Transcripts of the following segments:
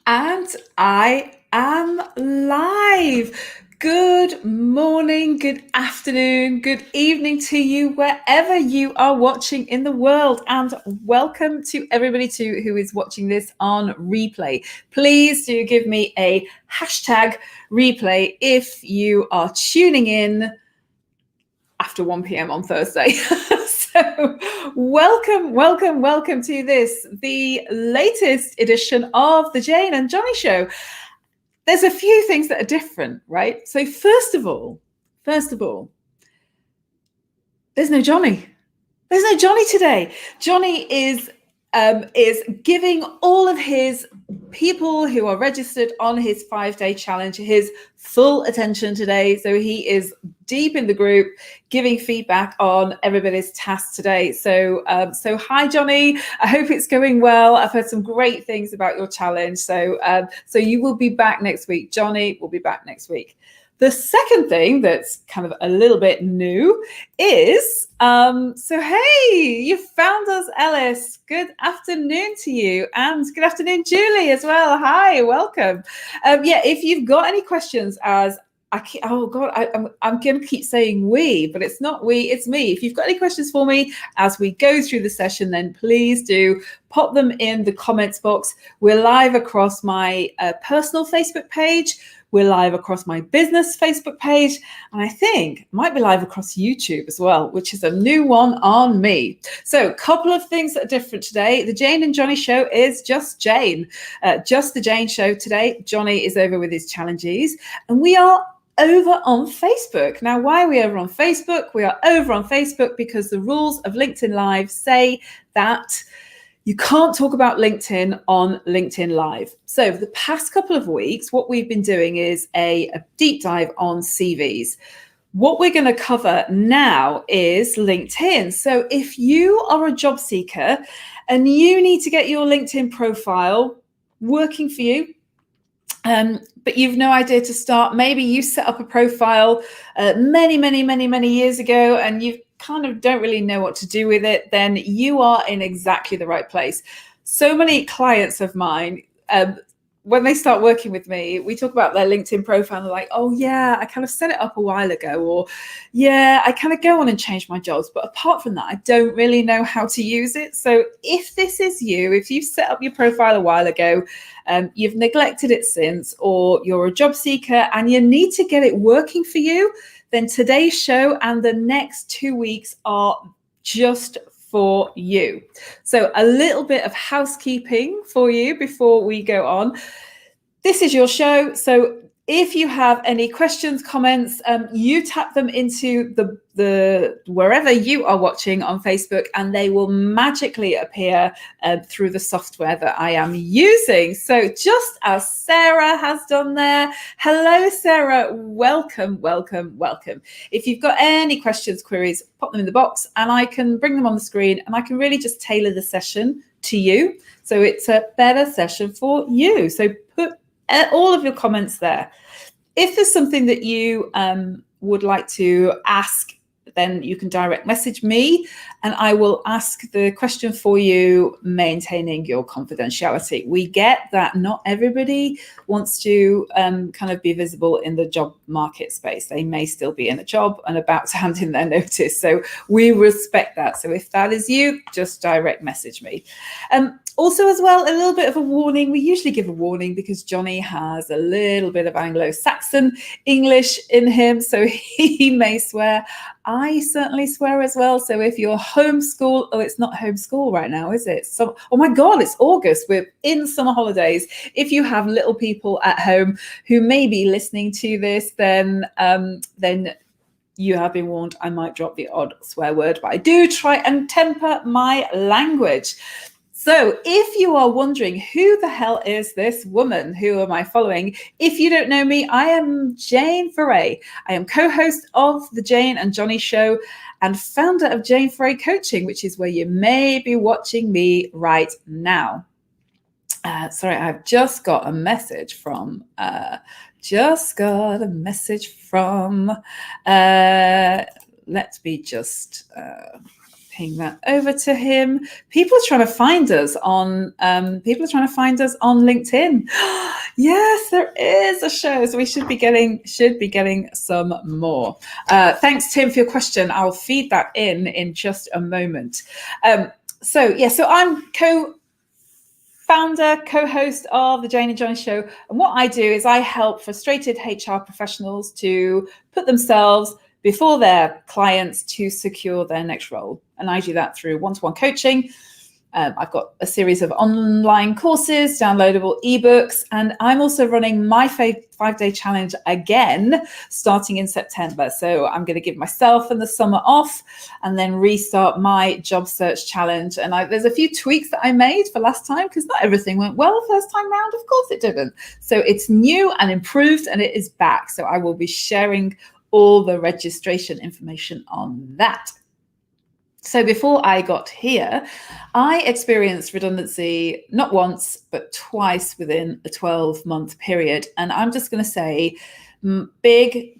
And I am live. Good morning, good afternoon, good evening to you, wherever you are watching in the world. And welcome to everybody who is watching this on replay. Please do give me a hashtag replay if you are tuning in after 1 p.m. on Thursday. So welcome to this, the latest edition of the Jane and Johnny Show. There's a few things that are different, right? So first of all, there's no Johnny. There's no Johnny today. Johnny is giving all of his people who are registered on his 5-day challenge his full attention today. So he is deep in the group, giving feedback on everybody's tasks today. So hi, Johnny. I hope it's going well. I've heard some great things about your challenge. So you will be back next week. Johnny will be back next week. The second thing that's kind of a little bit new is, hey, you found us, Ellis. Good afternoon to you. And good afternoon, Julie, as well. Hi, welcome. If you've got any questions, I'm going to keep saying we, but it's not we, it's me. If you've got any questions for me as we go through the session, then please do pop them in the comments box. We're live across my personal Facebook page. We're live across my business Facebook page, and I think might be live across YouTube as well, which is a new one on me. So a couple of things that are different today. The Jane and Johnny Show is just Jane, just the Jane Show today. Johnny is over with his challenges, and we are over on Facebook. Now, why are we over on Facebook? We are over on Facebook because the rules of LinkedIn Live say that you can't talk about LinkedIn on LinkedIn Live. So for the past couple of weeks, what we've been doing is a deep dive on CVs. What we're going to cover now is LinkedIn. So if you are a job seeker and you need to get your LinkedIn profile working for you, but you've no idea to start, maybe you set up a profile many years ago and you've kind of don't really know what to do with it, then you are in exactly the right place. So many clients of mine, when they start working with me, we talk about their LinkedIn profile and they're like, oh yeah, I kind of set it up a while ago, or yeah, I kind of go on and change my jobs, but apart from that, I don't really know how to use it. So if this is you, if you've set up your profile a while ago, you've neglected it since, or you're a job seeker and you need to get it working for you, then today's show and the next 2 weeks are just for you. So a little bit of housekeeping for you before we go on. This is your show. So if you have any questions, comments, you tap them into the wherever you are watching on Facebook, and they will magically appear through the software that I am using. So just as Sarah has done there. Hello, Sarah. Welcome. If you've got any questions, queries, pop them in the box and I can bring them on the screen and I can really just tailor the session to you. So it's a better session for you. So put all of your comments there. If there's something that you would like to ask, then you can direct message me and I will ask the question for you, maintaining your confidentiality. We get that not everybody wants to kind of be visible in the job market space. They may still be in a job and about to hand in their notice. So we respect that. So if that is you, just direct message me. Also, as well, a little bit of a warning. We usually give a warning because Johnny has a little bit of Anglo-Saxon English in him, so he may swear. I certainly swear as well. So if you're homeschool, it's not homeschool right now, is it? So, oh my God, it's August. We're in summer holidays. If you have little people at home who may be listening to this, then you have been warned. I might drop the odd swear word, but I do try and temper my language. So if you are wondering who the hell is this woman, who am I following? If you don't know me, I am Jane Foray. I am co-host of the Jane and Johnny Show and founder of Jane Foray Coaching, which is where you may be watching me right now. Sorry, I've just got a message from, let me just ping that over to him. People are trying to find us on LinkedIn. Yes, there is a show, so we should be getting some more. Thanks, Tim, for your question. I'll feed that in just a moment. So I'm founder, co-host of the Jane and Johnny Show. And what I do is I help frustrated HR professionals to put themselves before their clients to secure their next role. And I do that through one-to-one coaching. I've got a series of online courses, downloadable ebooks, and I'm also running my 5-day challenge again, starting in September. So I'm going to give myself and the summer off and then restart my job search challenge. And there's a few tweaks that I made for last time because not everything went well first time round. Of course it didn't. So it's new and improved and it is back. So I will be sharing all the registration information on that. So before I got here, I experienced redundancy not once, but twice within a 12-month period. And I'm just going to say big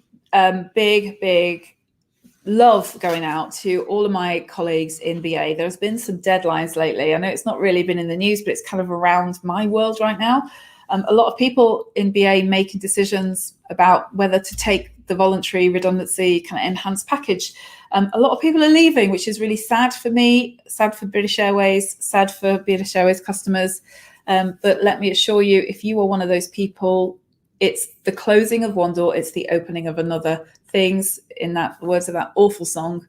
love going out to all of my colleagues in BA. There's been some deadlines lately. I know it's not really been in the news, but it's kind of around my world right now. A lot of people in BA making decisions about whether to take the voluntary redundancy kind of enhanced package. A lot of people are leaving, which is really sad for me, sad for British Airways, sad for British Airways customers. But let me assure you, if you are one of those people, it's the closing of one door, it's the opening of another. Things, in that words of that awful song,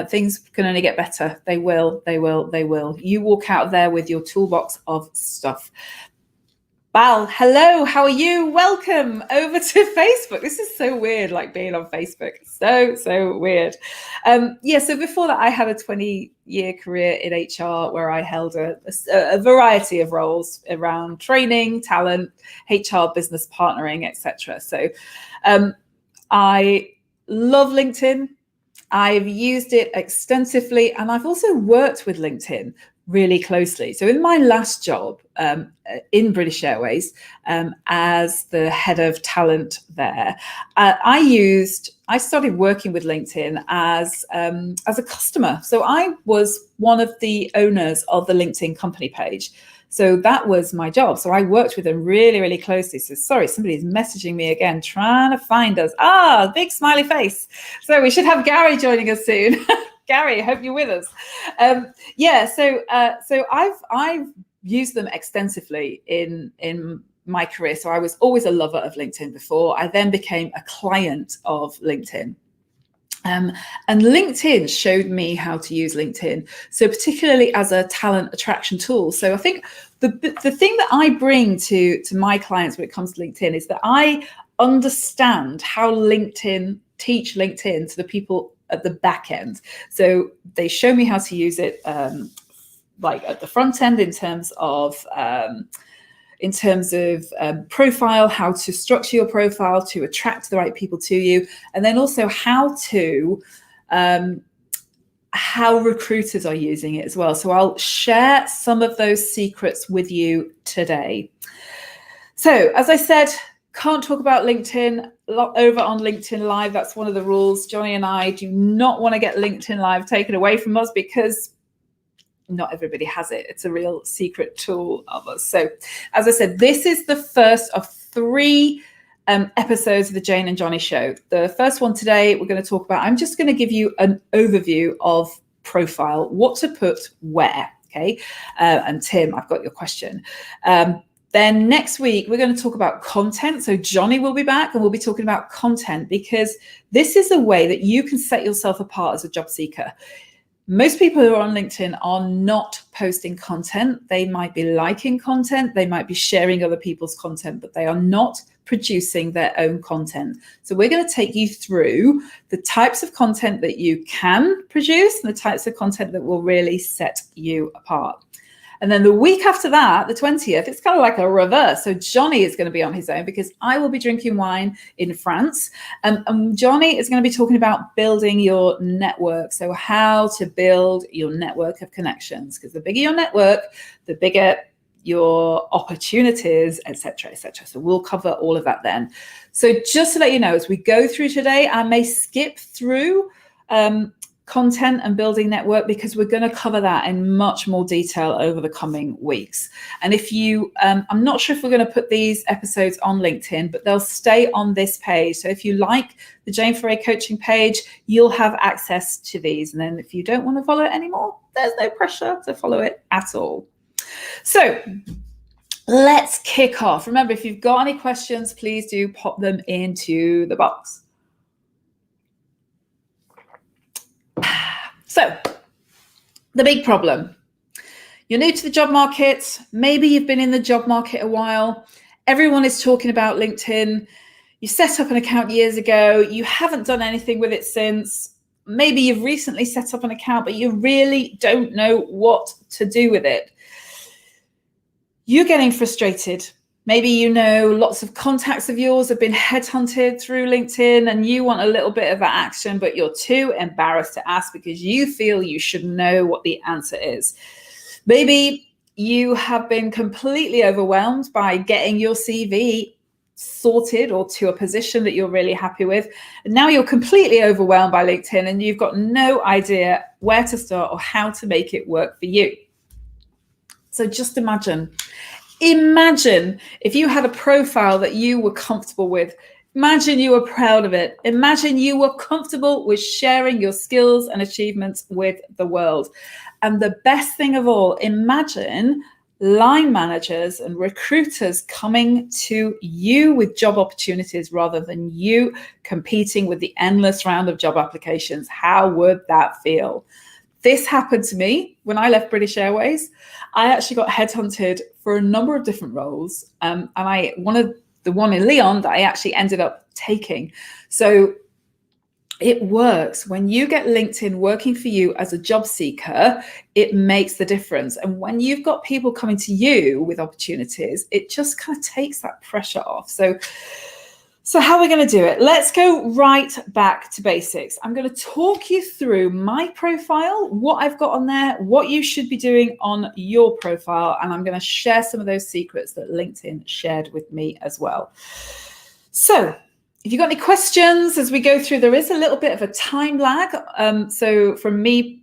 things can only get better. They will. You walk out of there with your toolbox of stuff. Bal, hello, how are you? Welcome over to Facebook. This is so weird, like being on Facebook. So weird. So before that, I had a 20-year career in HR where I held a variety of roles around training, talent, HR, business partnering, etc. So I love LinkedIn. I've used it extensively, and I've also worked with LinkedIn really closely. So in my last job in British Airways as the head of talent there, I started working with LinkedIn as a customer. So I was one of the owners of the LinkedIn company page. So that was my job. So I worked with them really, really closely. So sorry, somebody's messaging me again, trying to find us. Big smiley face. So we should have Gary joining us soon. Gary, I hope you're with us. So I've used them extensively in my career. So I was always a lover of LinkedIn before. I then became a client of LinkedIn. And LinkedIn showed me how to use LinkedIn, so particularly as a talent attraction tool. So I think the thing that I bring to my clients when it comes to LinkedIn is that I understand how LinkedIn teach LinkedIn to the people at the back end. So they show me how to use it like at the front end in terms of profile, how to structure your profile to attract the right people to you, and then also how recruiters are using it as well. So I'll share some of those secrets with you today. So as I said, can't talk about LinkedIn over on LinkedIn Live. That's one of the rules. Johnny and I do not want to get LinkedIn Live taken away from us because not everybody has it. It's a real secret tool of us. So as I said, this is the first of 3 episodes of the Jane and Johnny Show. The first one today, we're going to talk about, I'm just going to give you an overview of profile, what to put where. Okay. And Tim, I've got your question. Then next week, we're going to talk about content. So Johnny will be back and we'll be talking about content because this is a way that you can set yourself apart as a job seeker. Most people who are on LinkedIn are not posting content. They might be liking content. They might be sharing other people's content, but they are not producing their own content. So we're going to take you through the types of content that you can produce and the types of content that will really set you apart. And then the week after that, the 20th, it's kind of like a reverse. So Johnny is going to be on his own because I will be drinking wine in France. And Johnny is going to be talking about building your network. So how to build your network of connections, because the bigger your network, the bigger your opportunities, etc., etc. So we'll cover all of that then. So just to let you know, as we go through today, I may skip through content and building network, because we're going to cover that in much more detail over the coming weeks. And if you, I'm not sure if we're going to put these episodes on LinkedIn, but they'll stay on this page. So if you like the Jane Foray coaching page, you'll have access to these. And then if you don't want to follow it anymore, there's no pressure to follow it at all. So let's kick off. Remember, if you've got any questions, please do pop them into the box. So, the big problem. You're new to the job market. Maybe you've been in the job market a while. Everyone is talking about LinkedIn. You set up an account years ago. You haven't done anything with it since. Maybe you've recently set up an account, but you really don't know what to do with it. You're getting frustrated. Maybe you know lots of contacts of yours have been headhunted through LinkedIn and you want a little bit of action, but you're too embarrassed to ask because you feel you should know what the answer is. Maybe you have been completely overwhelmed by getting your CV sorted or to a position that you're really happy with. And now you're completely overwhelmed by LinkedIn and you've got no idea where to start or how to make it work for you. So just imagine if you had a profile that you were comfortable with. Imagine you were proud of it. Imagine you were comfortable with sharing your skills and achievements with the world. And the best thing of all, imagine line managers and recruiters coming to you with job opportunities rather than you competing with the endless round of job applications. How would that feel? This happened to me when I left British Airways. I actually got headhunted for a number of different roles. And the one in Lyon that I actually ended up taking. So it works. When you get LinkedIn working for you as a job seeker, it makes the difference. And when you've got people coming to you with opportunities, it just kind of takes that pressure off. So how are we going to do it? Let's go right back to basics. I'm going to talk you through my profile, what I've got on there, what you should be doing on your profile, and I'm going to share some of those secrets that LinkedIn shared with me as well. So if you've got any questions as we go through, there is a little bit of a time lag. So from me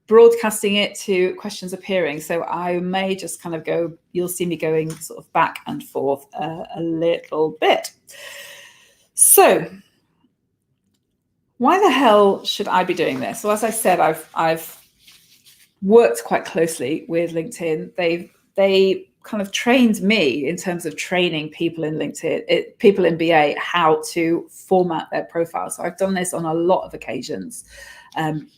broadcasting it to questions appearing. So I may just kind of go, you'll see me going sort of back and forth a little bit. So why the hell should I be doing this? Well, as I said, I've worked quite closely with LinkedIn. They kind of trained me in terms of training people in LinkedIn, people in BA, how to format their profile. So I've done this on a lot of occasions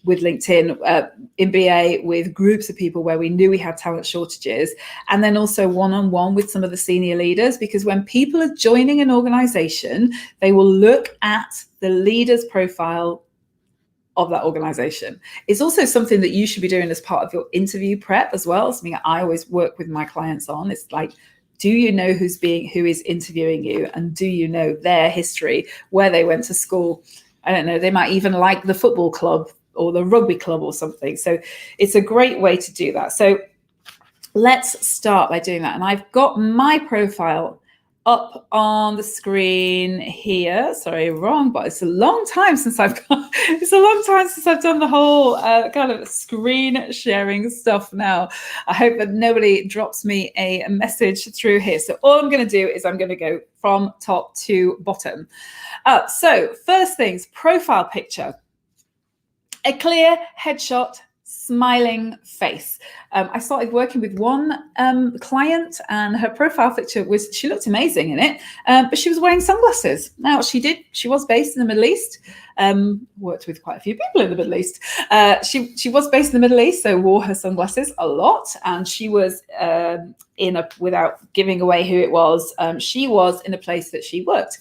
with LinkedIn, in BA, with groups of people where we knew we had talent shortages, and then also one-on-one with some of the senior leaders, because when people are joining an organization, they will look at the leader's profile of that organization. It's also something that you should be doing as part of your interview prep as well. Something I always work with my clients on. It's like, do you know who is interviewing you, and do you know their history, where they went to school? I don't know, they might even like the football club or the rugby club or something. So it's a great way to do that. So let's start by doing that. And I've got my profile up on the screen here. Sorry, wrong, but it's a long time since I've done the whole kind of screen sharing stuff now. I hope that nobody drops me a message through here. So all I'm going to do is I'm going to go from top to bottom. So first things, profile picture. A clear headshot, smiling face. I started working with one client, and her profile picture she looked amazing in it, but she was wearing sunglasses. Now she was based in the Middle East, worked with quite a few people in the Middle East. She was based in the Middle East, so wore her sunglasses a lot, and she was without giving away who it was, she was in a place that she worked.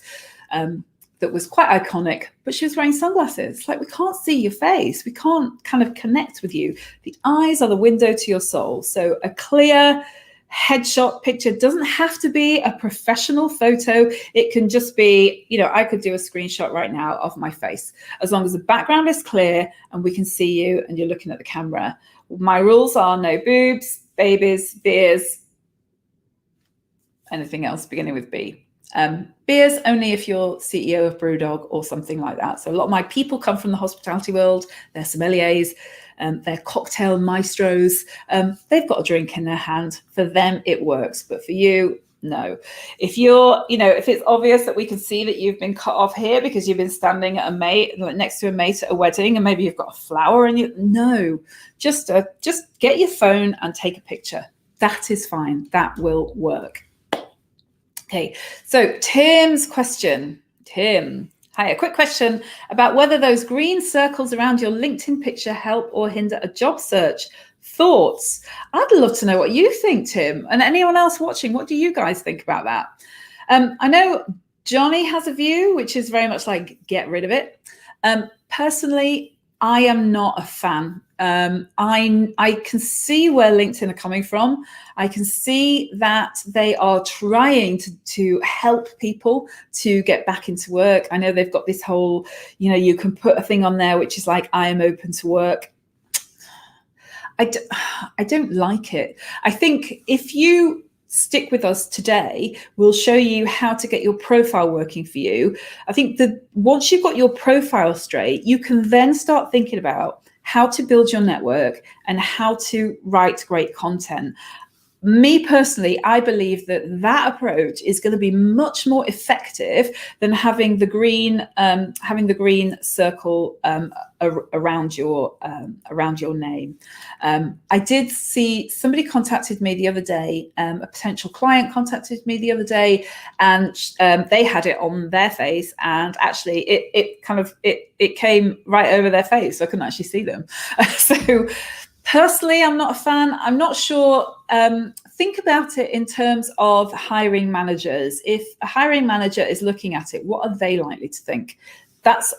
That was quite iconic, but she was wearing sunglasses. Like, we can't see your face. We can't kind of connect with you. The eyes are the window to your soul. So a clear headshot picture doesn't have to be a professional photo. It can just be, I could do a screenshot right now of my face, as long as the background is clear and we can see you and you're looking at the camera. My rules are no boobs, babies, beers, anything else beginning with B. Beers only if you're CEO of Brewdog or something like that. So a lot of my people come from the hospitality world. They're sommeliers, they're cocktail maestros. They've got a drink in their hand. For them, it works. But for you, no. If you're, if it's obvious that we can see that you've been cut off here because you've been standing at a mate next to a mate at a wedding, and maybe you've got a flower in you, no, just get your phone and take a picture. That is fine. That will work. Okay, so Tim's question. Tim, hi, a quick question about whether those green circles around your LinkedIn picture help or hinder a job search. Thoughts? I'd love to know what you think, Tim, and anyone else watching. What do you guys think about that? I know Johnny has a view, which is very much like, get rid of it. Personally, I am not a fan. I can see where LinkedIn are coming from. I can see that they are trying to help people to get back into work. I know they've got this whole, you can put a thing on there which is like, I am open to work. I don't like it. I think if you stick with us today, we'll show you how to get your profile working for you. I think that once you've got your profile straight, you can then start thinking about how to build your network and how to write great content. Me personally, I believe that approach is going to be much more effective than having the green circle around your name. I did see somebody contacted me the other day. A potential client contacted me the other day, and they had it on their face, and actually it came right over their face, so I couldn't actually see them. So personally, I'm not a fan. I'm not sure. Think about it in terms of hiring managers. If a hiring manager is looking at it, what are they likely to think? That's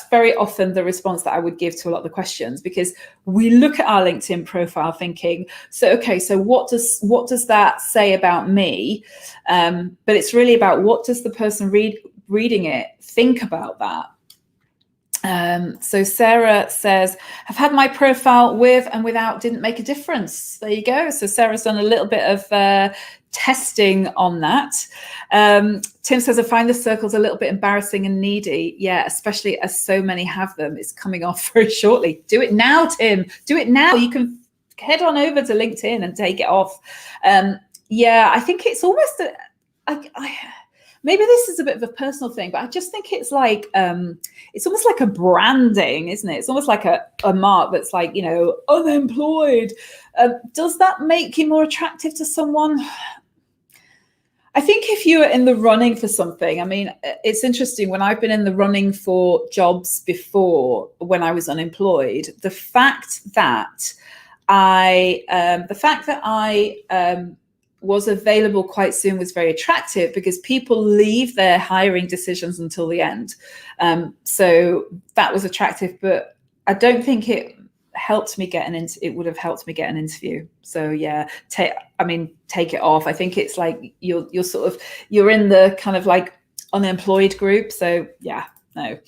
very often the response that I would give to a lot of the questions, because we look at our LinkedIn profile thinking, so what does that say about me? But it's really about what does the person reading it think about that. So Sarah says, I've had my profile with and without, didn't make a difference. There you go. So Sarah's done a little bit of testing on that. Tim says, I find the circles a little bit embarrassing and needy. Yeah, especially as so many have them. It's coming off very shortly. Do it now, Tim. Do it now. You can head on over to LinkedIn and take it off. Yeah, I think it's almost maybe this is a bit of a personal thing, but I just think it's like, it's almost like a branding, isn't it? It's almost like a mark that's like, unemployed. Does that make you more attractive to someone? I think if you are in the running for something, I mean, it's interesting, when I've been in the running for jobs before, when I was unemployed, the fact that I was available quite soon was very attractive, because people leave their hiring decisions until the end. So that was attractive, but I don't think it helped me get it would have helped me get an interview. So yeah, take it off. I think it's like you're in the kind of like unemployed group. So yeah. No.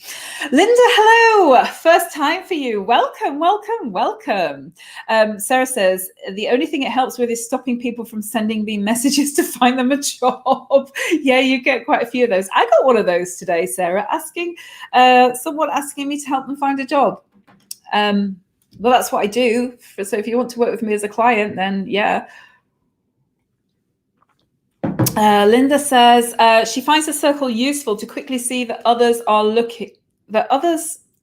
Linda, hello. First time for you. Welcome. Sarah says, the only thing it helps with is stopping people from sending me messages to find them a job. Yeah, you get quite a few of those. I got one of those today, Sarah, someone asking me to help them find a job. Well, that's what I do. So if you want to work with me as a client, then yeah. Linda says she finds the circle useful to quickly see that others are looking.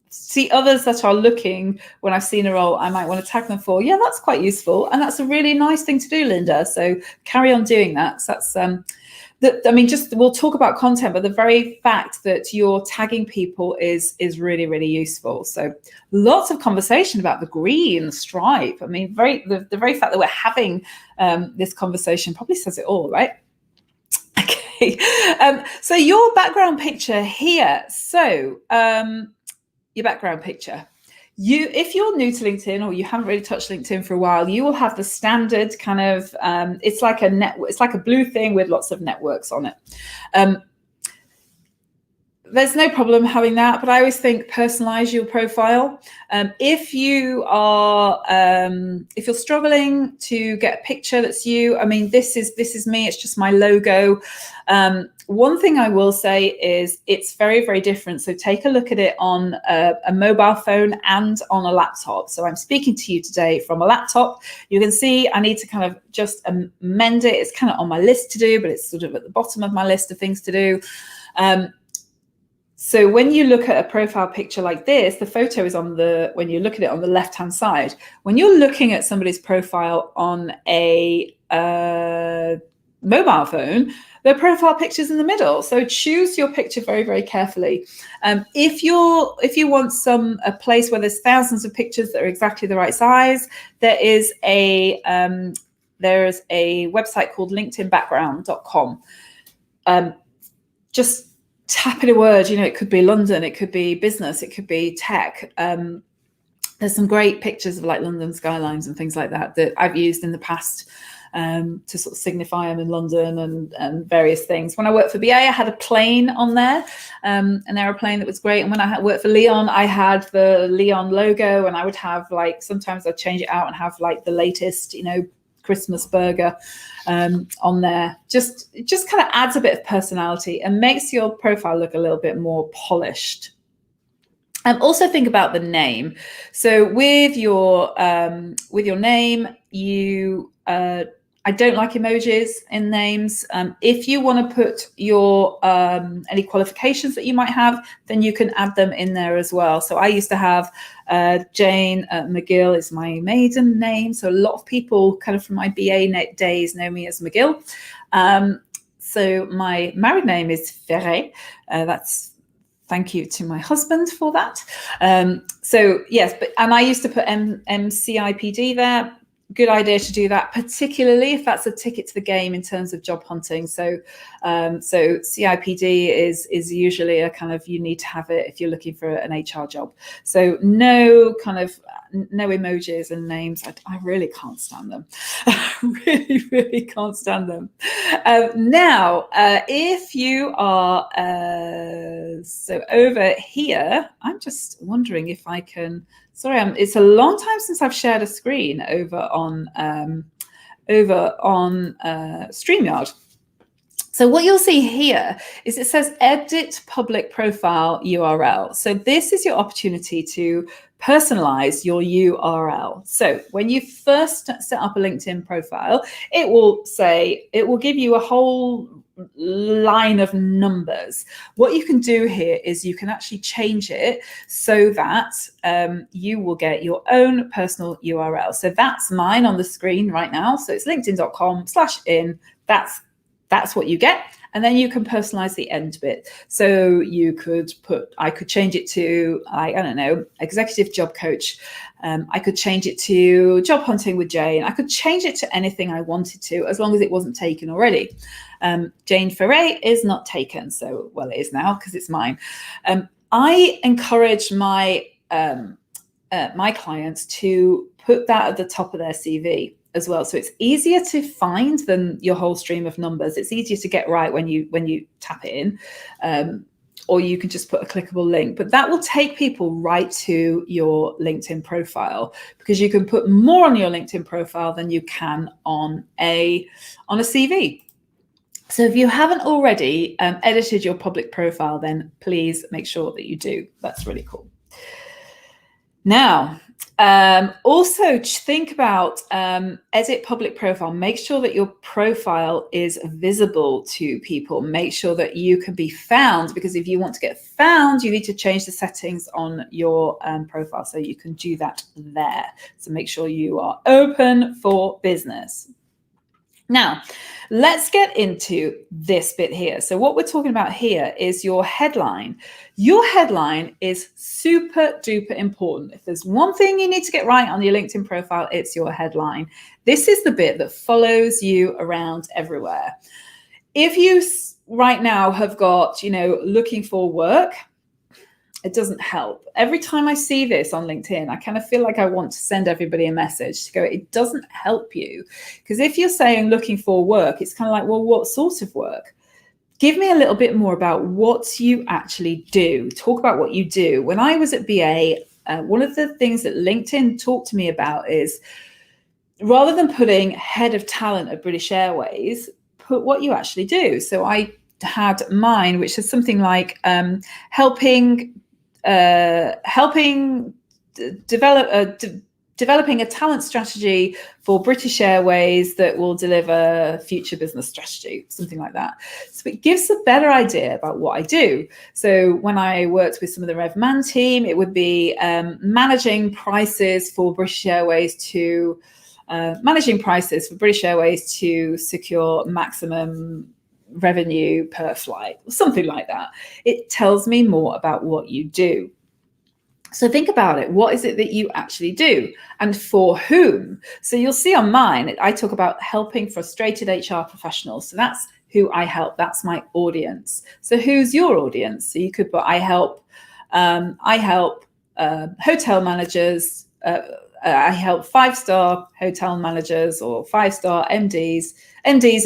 See others that are looking when I've seen a role I might want to tag them for. Yeah, that's quite useful, and that's a really nice thing to do, Linda. So carry on doing that. So that's we'll talk about content, but the very fact that you're tagging people is really, really useful. So lots of conversation about the green stripe. I mean, the very fact that we're having this conversation probably says it all, right? Okay, so your background picture here. So your background picture. If you're new to LinkedIn or you haven't really touched LinkedIn for a while, you will have the standard kind of, it's like a network, it's like a blue thing with lots of networks on it. There's no problem having that, but I always think personalize your profile. If you're struggling to get a picture that's you, I mean, this is me. It's just my logo. One thing I will say is it's very, very different. So take a look at it on a mobile phone and on a laptop. So I'm speaking to you today from a laptop. You can see I need to kind of just amend it. It's kind of on my list to do, but it's sort of at the bottom of my list of things to do. So when you look at a profile picture like this, the photo is when you look at it on the left-hand side. When you're looking at somebody's profile on a mobile phone, their profile picture's in the middle. So choose your picture very, very carefully. If you want a place where there's thousands of pictures that are exactly the right size, there's a website called linkedinbackground.com. Just tap in a word, it could be London, it could be business, it could be tech. There's some great pictures of like London skylines and things like that I've used in the past to sort of signify I'm in London and various things. When I worked for BA, I had a plane on there, an aeroplane that was great. And when I worked for Leon, I had the Leon logo, and I would have sometimes I'd change it out and have the latest, Christmas burger on there. Just kind of adds a bit of personality and makes your profile look a little bit more polished. Also think about the name. So with your name, I don't like emojis in names. If you want to put your any qualifications that you might have, then you can add them in there as well. So I used to have Jane McGill is my maiden name. So a lot of people kind of from my BA days know me as McGill. So my married name is Ferret. Thank you to my husband for that. So yes, and I used to put MCIPD there. Good idea to do that, particularly if that's a ticket to the game in terms of job hunting. So CIPD is usually a kind of, you need to have it if you're looking for an HR job. So no emojis and names. I really can't stand them. I really, really can't stand them. Now, if you are so over here, I'm just wondering if I can. Sorry, it's a long time since I've shared a screen over on StreamYard. So what you'll see here is it says edit public profile URL. So this is your opportunity to personalize your URL. So when you first set up a LinkedIn profile, it will give you a whole line of numbers. What you can do here is you can actually change it so that you will get your own personal URL. So that's mine on the screen right now. So it's linkedin.com/in. That's what you get. And then you can personalize the end bit. So I could change it to, I don't know, executive job coach. I could change it to job hunting with Jane. I could change it to anything I wanted to, as long as it wasn't taken already. Jane Ferret is not taken. So, well, it is now because it's mine. I encourage my clients to put that at the top of their CV as well. So it's easier to find than your whole stream of numbers. It's easier to get right when you tap it in, or you can just put a clickable link. But that will take people right to your LinkedIn profile, because you can put more on your LinkedIn profile than you can on a CV. So if you haven't already edited your public profile, then please make sure that you do. That's really cool. Now, also think about edit public profile. Make sure that your profile is visible to people. Make sure that you can be found, because if you want to get found, you need to change the settings on your profile. So you can do that there. So make sure you are open for business. Now, let's get into this bit here. So what we're talking about here is your headline. Your headline is super duper important. If there's one thing you need to get right on your LinkedIn profile, it's your headline. This is the bit that follows you around everywhere. If you right now have got, looking for work, it doesn't help. Every time I see this on LinkedIn, I kind of feel like I want to send everybody a message to go, it doesn't help you. Because if you're saying looking for work, it's kind of like, well, what sort of work? Give me a little bit more about what you actually do. Talk about what you do. When I was at BA, one of the things that LinkedIn talked to me about is, rather than putting head of talent at British Airways, put what you actually do. So I had mine, which is something like helping developing a talent strategy for British Airways that will deliver future business strategy, something like that. So it gives a better idea about what I do. So when I worked with some of the RevMan team, it would be managing prices for British Airways to secure maximum revenue per flight, something like that. It tells me more about what you do. So think about it. What is it that you actually do and for whom? So you'll see on mine, I talk about helping frustrated HR professionals. So that's who I help. That's my audience. So who's your audience? So you could put, I help hotel managers. I help 5-star hotel managers or 5-star MDs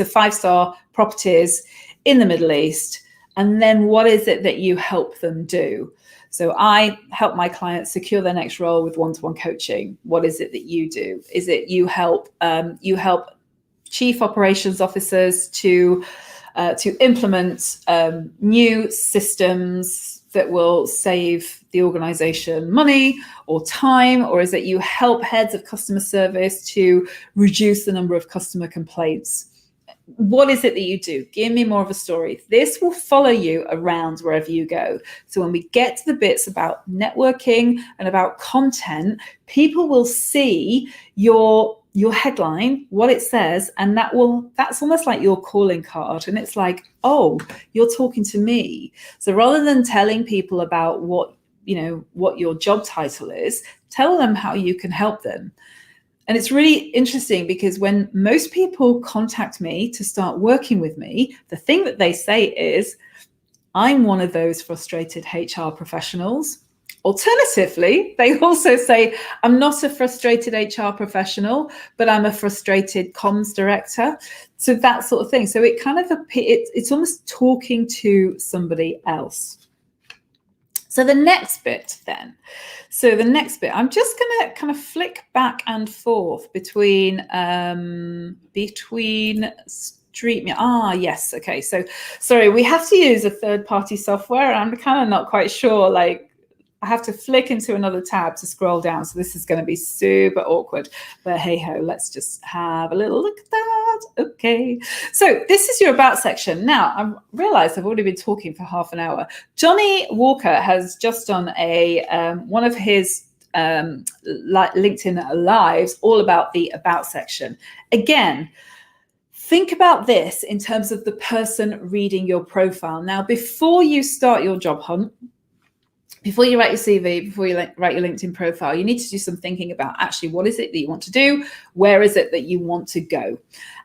of 5-star properties in the Middle East. And then what is it that you help them do? So I help my clients secure their next role with one-to-one coaching. What is it that you do? Is it you help chief operations officers to implement new systems that will save the organization money or time? Or is it you help heads of customer service to reduce the number of customer complaints? What is it that you do? Give me more of a story. This will follow you around wherever you go. So when we get to the bits about networking and about content, people will see your headline, what it says, and that's almost like your calling card. And it's like, oh, you're talking to me. So rather than telling people about what your job title is, tell them how you can help them. And it's really interesting because when most people contact me to start working with me, the thing that they say is, I'm one of those frustrated HR professionals. Alternatively, they also say, I'm not a frustrated HR professional, but I'm a frustrated comms director. So that sort of thing. So it kind of it's almost talking to somebody else. So the next bit, I'm just going to kind of flick back and forth between StreetMeet. Yes. Okay. So sorry, we have to use a third-party software. I'm kind of not quite sure, like, I have to flick into another tab to scroll down. So this is going to be super awkward, but hey ho, let's just have a little look at that. Okay. So this is your about section. Now I realized I've already been talking for half an hour. Johnny Walker has just done one of his LinkedIn lives all about the about section. Again, think about this in terms of the person reading your profile. Now, before you start your job hunt, before you write your CV, before you write your LinkedIn profile, you need to do some thinking about actually what is it that you want to do? Where is it that you want to go?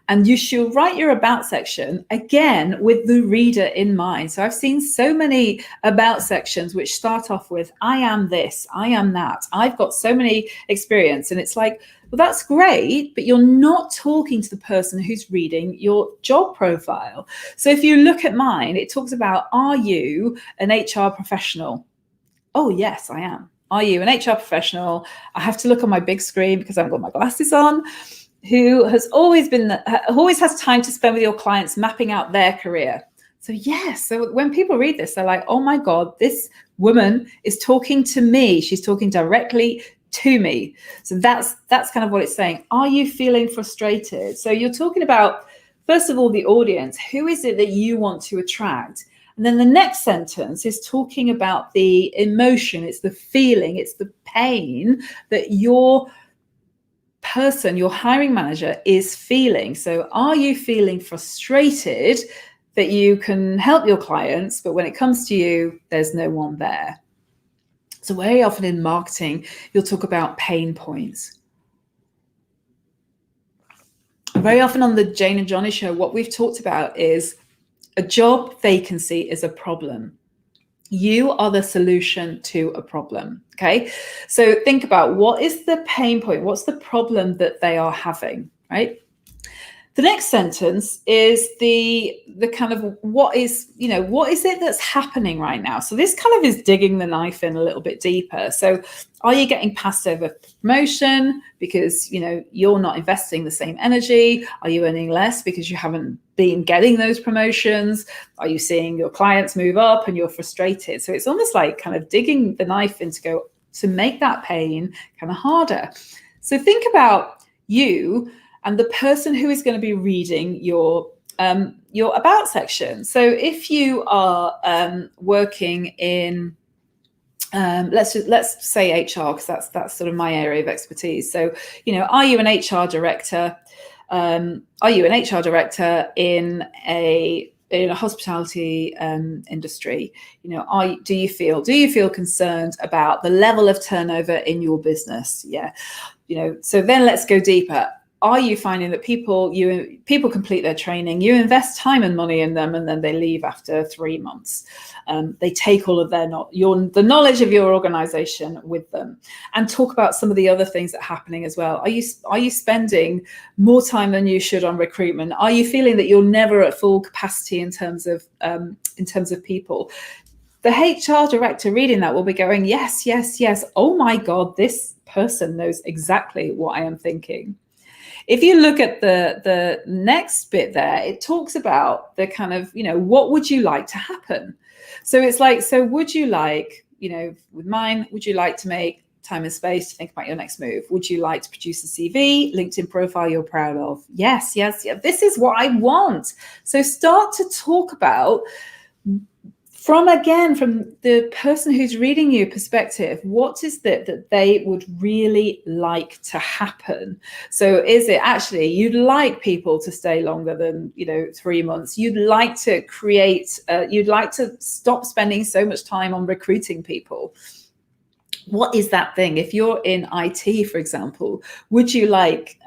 And you should write your about section, again, with the reader in mind. So I've seen so many about sections which start off with, I am this, I am that, I've got so many experience. And it's like, well, that's great, but you're not talking to the person who's reading your job profile. So if you look at mine, it talks about, are you an HR professional? Oh, yes, I am. Are you an HR professional? I have to look on my big screen because I haven't got my glasses on. Who has always has time to spend with your clients mapping out their career. So yes, so when people read this, they're like, oh my God, this woman is talking to me. She's talking directly to me. So that's kind of what it's saying. Are you feeling frustrated? So you're talking about, first of all, the audience. Who is it that you want to attract? And then the next sentence is talking about the emotion. It's the feeling, it's the pain that your person, your hiring manager, is feeling. So are you feeling frustrated that you can help your clients, but when it comes to you, there's no one there? So very often in marketing, you'll talk about pain points. Very often on the Jane and Johnny show, what we've talked about is a job vacancy is a problem. You are the solution to a problem, okay? So think about, what is the pain point? What's the problem that they are having, right? The next sentence is the kind of what is it that's happening right now. So this kind of is digging the knife in a little bit deeper. So are you getting passed over promotion because you're not investing the same energy? Are you earning less because you haven't been getting those promotions? Are you seeing your clients move up and you're frustrated? So it's almost like kind of digging the knife in to make that pain kind of harder. So think about you and the person who is going to be reading your about section. So if you are working in, let's say HR, because that's sort of my area of expertise. So are you an HR director? Are you an HR director in a hospitality industry? Do you feel concerned about the level of turnover in your business? Yeah, so then let's go deeper. Are you finding that people complete their training, you invest time and money in them, and then they leave after 3 months? They take all of the knowledge of your organization with them. And talk about some of the other things that are happening as well. Are you spending more time than you should on recruitment? Are you feeling that you're never at full capacity in terms of people? The HR director reading that will be going, yes, yes, yes. Oh my God, this person knows exactly what I am thinking. If you look at the next bit there, it talks about the kind of, what would you like to happen? So it's like, so would you like, with mine, would you like to make time and space to think about your next move? Would you like to produce a CV, LinkedIn profile you're proud of? Yes, yes, yeah. This is what I want. So start to talk about from the person who's reading you perspective, what is it that they would really like to happen? So is it actually you'd like people to stay longer than 3 months? You'd like to you'd like to stop spending so much time on recruiting people. What is that thing? If you're in IT, for example, would you like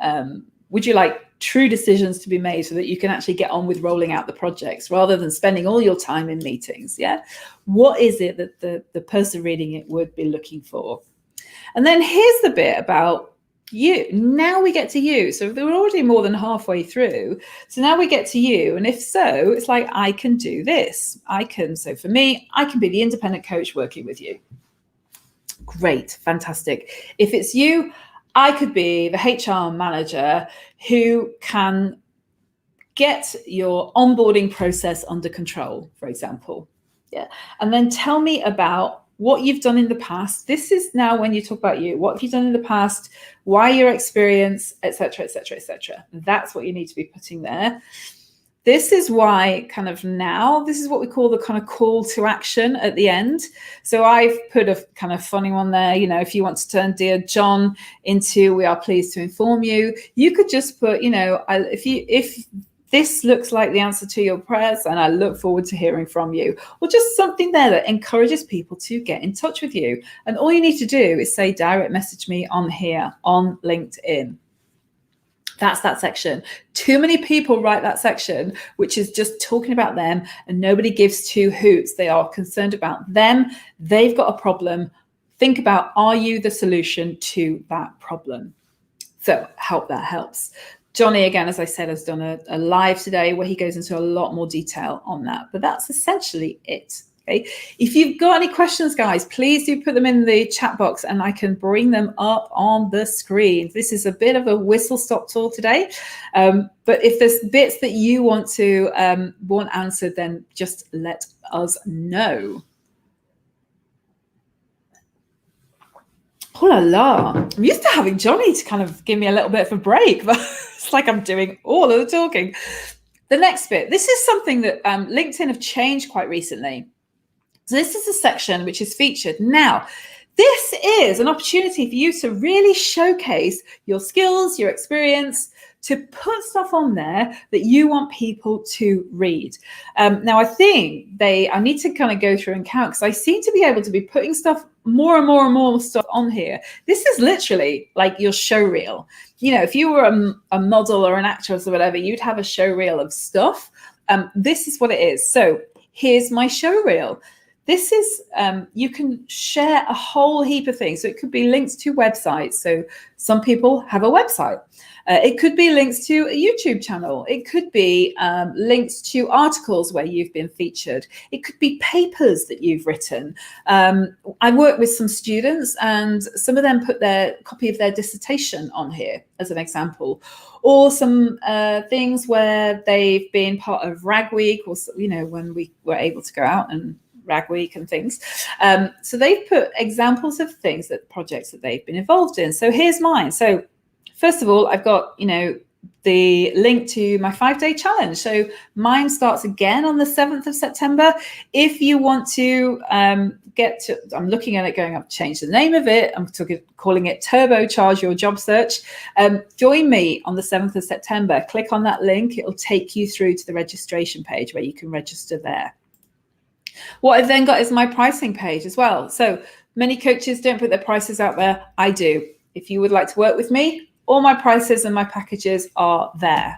true decisions to be made so that you can actually get on with rolling out the projects rather than spending all your time in meetings? Yeah. What is it that the person reading it would be looking for? And then here's the bit about you. Now we get to you. So we're already more than halfway through. So now we get to you. And if so, it's like, I can do this. So for me, I can be the independent coach working with you. Great. Fantastic. If it's you, I could be the HR manager who can get your onboarding process under control, for example. Yeah. And then tell me about what you've done in the past. This is now when you talk about you. What have you done in the past? Why your experience, etc., etc., etc. That's what you need to be putting there. This is why this is what we call the kind of call to action at the end. So I've put a kind of funny one there. If you want to turn Dear John into We are pleased to inform you, you could just put, if this looks like the answer to your prayers, and I look forward to hearing from you, or just something there that encourages people to get in touch with you. And all you need to do is say, direct message me on here on LinkedIn. That's that section. Too many people write that section, which is just talking about them, and nobody gives two hoots. They are concerned about them. They've got a problem. Think about, are you the solution to that problem? So hope that helps. Johnny, again, as I said, has done a live today where he goes into a lot more detail on that. But that's essentially it. Okay. If you've got any questions, guys, please do put them in the chat box and I can bring them up on the screen. This is a bit of a whistle-stop tour today. But if there's bits that you want answered, then just let us know. Oh la la. I'm used to having Johnny to kind of give me a little bit of a break, but it's like I'm doing all of the talking. The next bit, this is something that LinkedIn have changed quite recently. So this is a section which is featured. Now, this is an opportunity for you to really showcase your skills, your experience, to put stuff on there that you want people to read. Now, I think I need to kind of go through and count because I seem to be able to be putting stuff more and more and more stuff on here. This is literally like your show reel. If you were a model or an actress or whatever, you'd have a show reel of stuff. This is what it is. So here's my show reel. this is, you can share a whole heap of things. So it could be links to websites. So some people have a website. It could be links to a YouTube channel. It could be links to articles where you've been featured. It could be papers that you've written. I work with some students, and some of them put their copy of their dissertation on here as an example, or some things where they've been part of Rag Week, or when we were able to go out and Rag Week and things. So they've put examples of things, projects that they've been involved in. So here's mine. So first of all, I've got, the link to my 5-day challenge. So mine starts again on the 7th of September. If you want to I'm looking at it going, I've changed the name of it. I'm calling it Turbocharge Your Job Search. Join me on the 7th of September. Click on that link. It'll take you through to the registration page where you can register there. What I've then got is my pricing page as well. So many coaches don't put their prices out there. I do. If you would like to work with me, all my prices and my packages are there.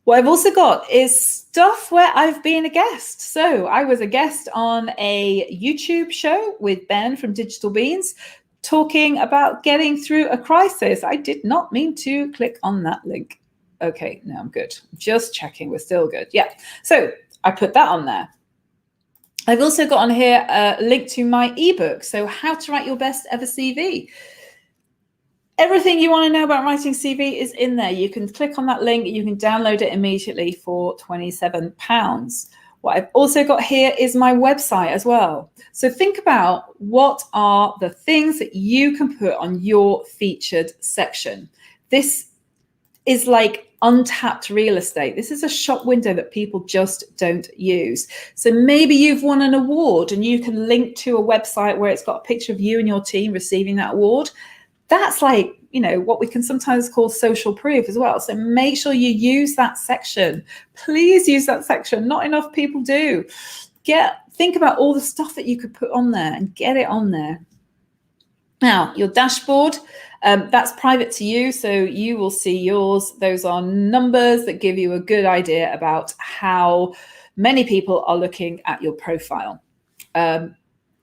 What I've also got is stuff where I've been a guest. So I was a guest on a YouTube show with Ben from Digital Beans, talking about getting through a crisis. I did not mean to click on that link. Okay, no, I'm good. Just checking, we're still good. Yeah, so I put that on there. I've also got on here a link to my ebook. So how to write your best ever CV. Everything you want to know about writing CV is in there. You can click on that link. You can download it immediately for £27. What I've also got here is my website as well. So think about what are the things that you can put on your featured section. This is like untapped real estate. This is a shop window that people just don't use. So maybe you've won an award and you can link to a website where it's got a picture of you and your team receiving that award. That's like, what we can sometimes call social proof as well. So make sure you use that section. Please use that section. Not enough people do. Think about all the stuff that you could put on there and get it on there. Now, your dashboard, that's private to you, so you will see yours. Those are numbers that give you a good idea about how many people are looking at your profile.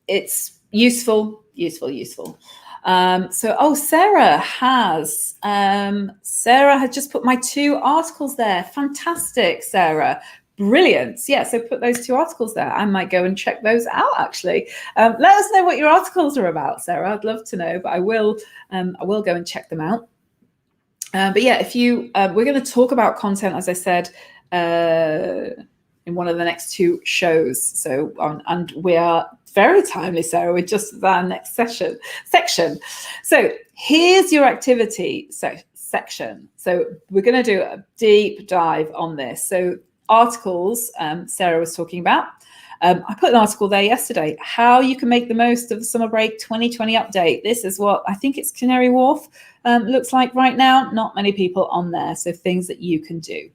It's useful. Sarah has just put my 2 articles there. Fantastic, Sarah. Brilliant. Yeah, so put those 2 articles there. I might go and check those out, actually. Let us know what your articles are about, Sarah. I'd love to know, but I will go and check them out. But yeah, we're going to talk about content, as I said, in one of the next 2 shows. So, and we are very timely, Sarah. We're just at our next section. So here's your activity section. So we're going to do a deep dive on this. So articles, Sarah was talking about. I put an article there yesterday, how you can make the most of the summer break 2020 update. This is what I think it's Canary Wharf looks like right now. Not many people on there. So things that you can do.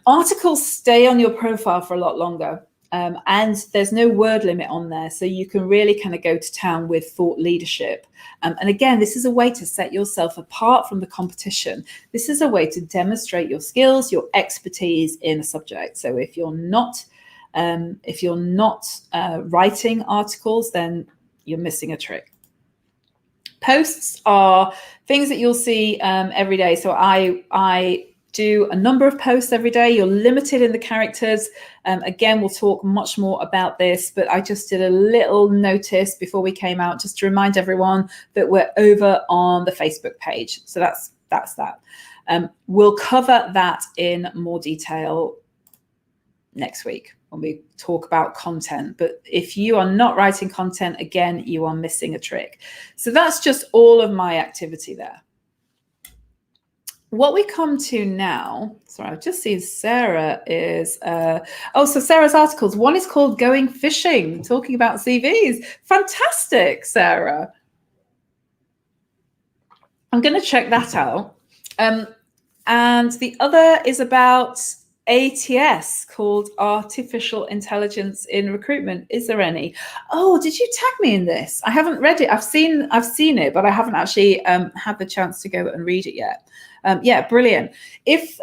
Articles stay on your profile for a lot longer. And there's no word limit on there. So you can really kind of go to town with thought leadership. And again, this is a way to set yourself apart from the competition. This is a way to demonstrate your skills, your expertise in a subject. So if you're not writing articles, then you're missing a trick. Posts are things that you'll see every day. So I do a number of posts every day. You're limited in the characters. Again, we'll talk much more about this, but I just did a little notice before we came out just to remind everyone that we're over on the Facebook page. So that's that. We'll cover that in more detail next week when we talk about content. But if you are not writing content, again, you are missing a trick. So that's just all of my activity there. What we come to now, sorry, I've just seen Sarah is, so Sarah's articles. One is called Going Fishing, talking about CVs. Fantastic, Sarah. I'm going to check that out. And the other is about ATS, called Artificial Intelligence in Recruitment. Is there any? Oh, did you tag me in this? I haven't read it. I've seen it, but I haven't actually had the chance to go and read it yet. Yeah, brilliant. If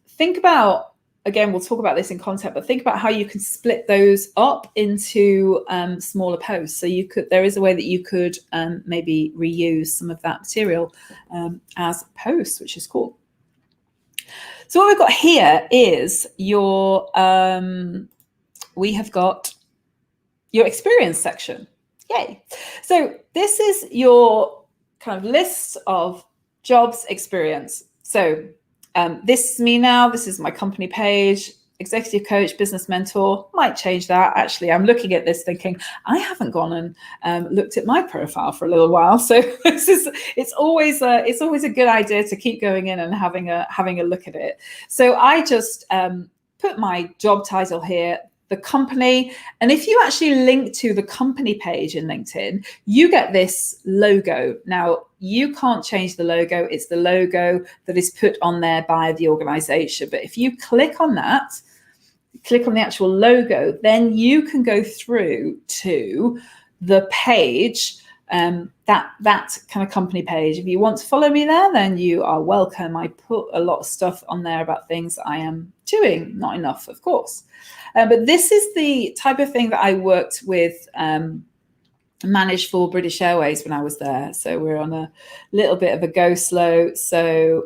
think about again, we'll talk about this in content, but think about how you can split those up into smaller posts. So there is a way that you could maybe reuse some of that material as posts, which is cool. So what we've got here is we have got your experience section. Yay. So this is your kind of list of jobs experience. So this is me now. This is my company page, executive coach, business mentor. Might change that. Actually, I'm looking at this thinking, I haven't gone and looked at my profile for a little while. So it's always a good idea to keep going in and having a look at it. So I just put my job title here, the company. And if you actually link to the company page in LinkedIn, you get this logo. Now, you can't change the logo. It's the logo that is put on there by the organization. But if you click on that, click on the actual logo, then you can go through to the page, that kind of company page. If you want to follow me there, then you are welcome. I put a lot of stuff on there about things I am doing, not enough, of course. But this is the type of thing that I worked with, managed for British Airways when I was there. So we're on a little bit of a go slow. So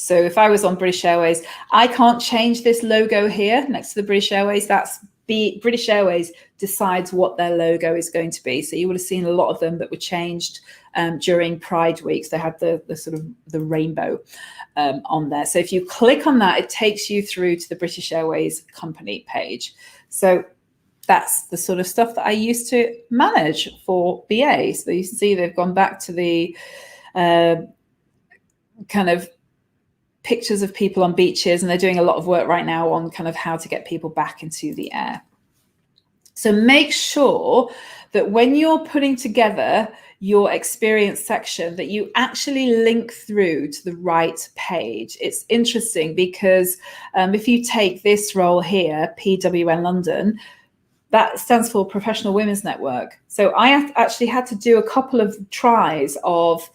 if I was on British Airways, I can't change this logo here next to the British Airways. British Airways decides what their logo is going to be. So you would have seen a lot of them that were changed during Pride weeks. They had the sort of the rainbow on there. So if you click on that, it takes you through to the British Airways company page. So that's the sort of stuff that I used to manage for BA. So you can see they've gone back to the kind of pictures of people on beaches, and they're doing a lot of work right now on kind of how to get people back into the air. So make sure that when you're putting together your experience section, that you actually link through to the right page. It's interesting because if you take this role here, PWN London, that stands for Professional Women's Network. So I actually had to do a couple of tries of,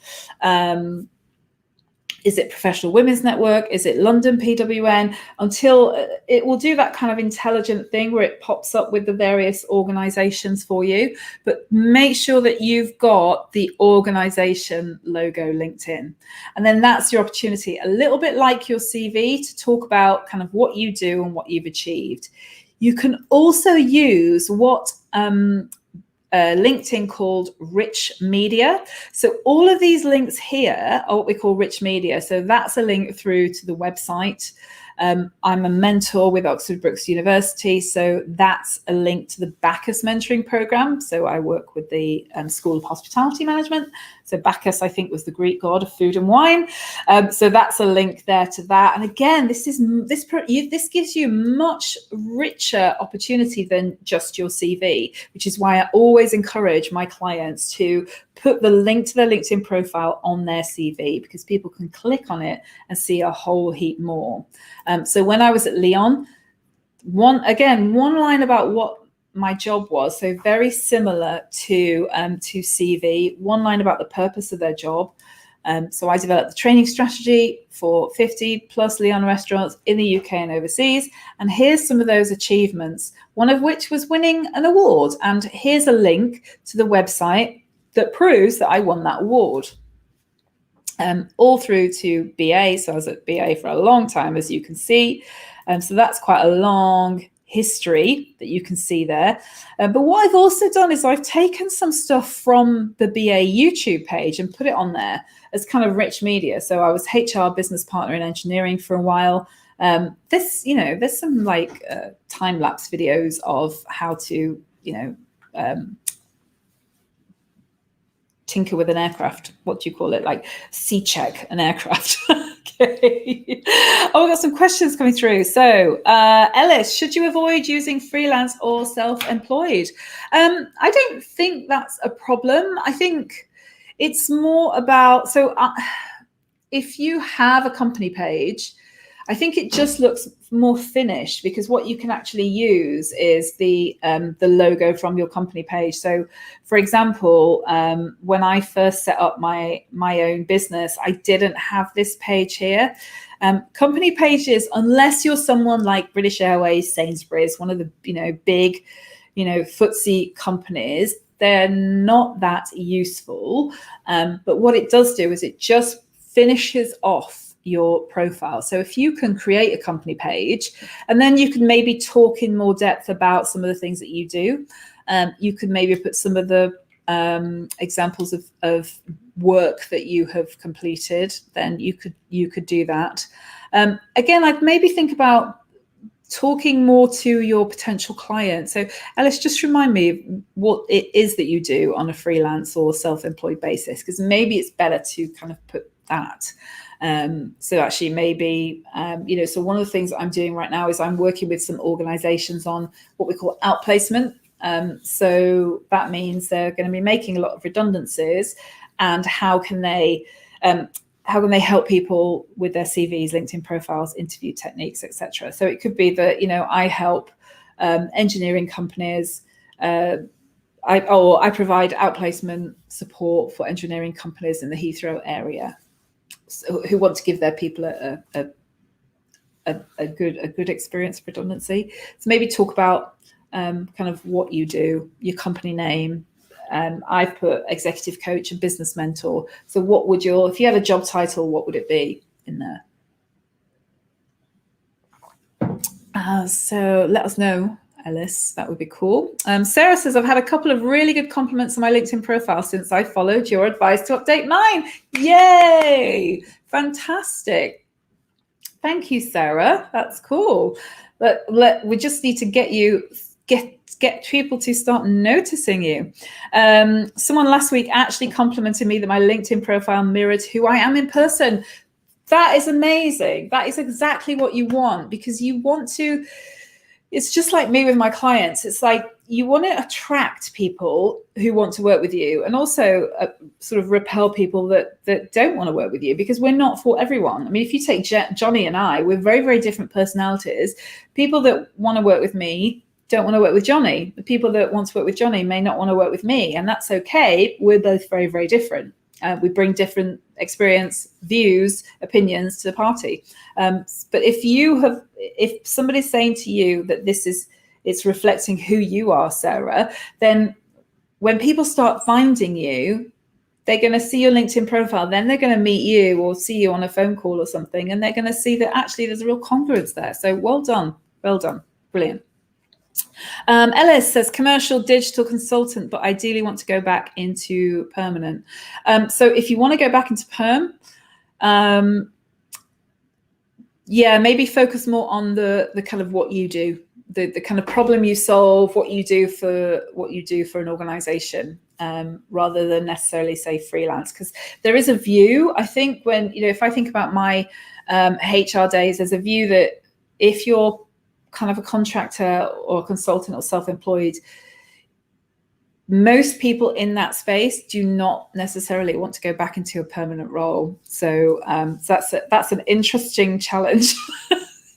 is it Professional Women's Network? Is it London PWN? Until it will do that kind of intelligent thing where it pops up with the various organizations for you. But make sure that you've got the organization logo linked in. And then that's your opportunity, a little bit like your CV, to talk about kind of what you do and what you've achieved. You can also use what LinkedIn called rich media. So all of these links here are what we call rich media. So that's a link through to the website. I'm a mentor with Oxford Brookes University, so that's a link to the Bacchus mentoring program. So I work with the School of Hospitality Management. So Bacchus, I think, was the Greek god of food and wine. So that's a link there to that. And again, this gives you much richer opportunity than just your CV, which is why I always encourage my clients to put the link to their LinkedIn profile on their CV, because people can click on it and see a whole heap more. So when I was at Lyon, one line about what my job was, so very similar to CV, one line about the purpose of their job. So I developed the training strategy for 50 plus Lyon restaurants in the UK and overseas. And here's some of those achievements, one of which was winning an award. And here's a link to the website that proves that I won that award. All through to BA. So I was at BA for a long time, as you can see. So that's quite a long history that you can see there. But what I've also done is I've taken some stuff from the BA YouTube page and put it on there as kind of rich media. So I was HR business partner in engineering for a while. There's some like time-lapse videos of how to, tinker with an aircraft. What do you call it? Like C-check an aircraft. Okay. Oh, we've got some questions coming through. So Ellis, should you avoid using freelance or self-employed? I don't think that's a problem. I think it's more about, if you have a company page, I think it just looks more finished, because what you can actually use is the logo from your company page. So, for example, when I first set up my own business, I didn't have this page here. Company pages, unless you're someone like British Airways, Sainsbury's, one of the big FTSE companies, they're not that useful. But what it does do is it just finishes off your profile. So if you can create a company page, and then you can maybe talk in more depth about some of the things that you do. You could maybe put some of the examples of work that you have completed. Then you could do that. Again, I'd maybe think about talking more to your potential clients. So Alice, just remind me what it is that you do on a freelance or self-employed basis, because maybe it's better to kind of put that. So actually maybe, so one of the things I'm doing right now is I'm working with some organizations on what we call outplacement. So that means they're going to be making a lot of redundancies, and how can they help people with their CVs, LinkedIn profiles, interview techniques, etc. So it could be that, I help engineering companies. I provide outplacement support for engineering companies in the Heathrow area, who want to give their people a good experience of redundancy. So maybe talk about kind of what you do, your company name. I've put executive coach and business mentor. So what would if you had a job title, what would it be in there? So let us know, Alice, that would be cool. Sarah says, I've had a couple of really good compliments on my LinkedIn profile since I followed your advice to update mine. Yay! Fantastic. Thank you, Sarah. That's cool. But we just need to get people to start noticing you. Someone last week actually complimented me that my LinkedIn profile mirrored who I am in person. That is amazing. That is exactly what you want, because you want to, it's just like me with my clients. It's like you want to attract people who want to work with you, and also sort of repel people that don't want to work with you, because we're not for everyone. I mean, if you take Johnny and I, we're very, very different personalities. People that want to work with me don't want to work with Johnny. The people that want to work with Johnny may not want to work with me, and that's okay. We're both very, very different. We bring different experience, views, opinions to the party. But if somebody's saying to you that it's reflecting who you are, Sarah, then when people start finding you, they're going to see your LinkedIn profile, then they're going to meet you or see you on a phone call or something, and they're going to see that actually there's a real congruence there. So well done, brilliant. Ellis says commercial digital consultant, but ideally want to go back into permanent. So if you want to go back into perm, maybe focus more on the kind of what you do, the kind of problem you solve, what you do for an organization, rather than necessarily say freelance, because there is a view, I think, when if I think about my HR days, there's a view that if you're kind of a contractor or a consultant or self-employed, most people in that space do not necessarily want to go back into a permanent role. So that's an interesting challenge.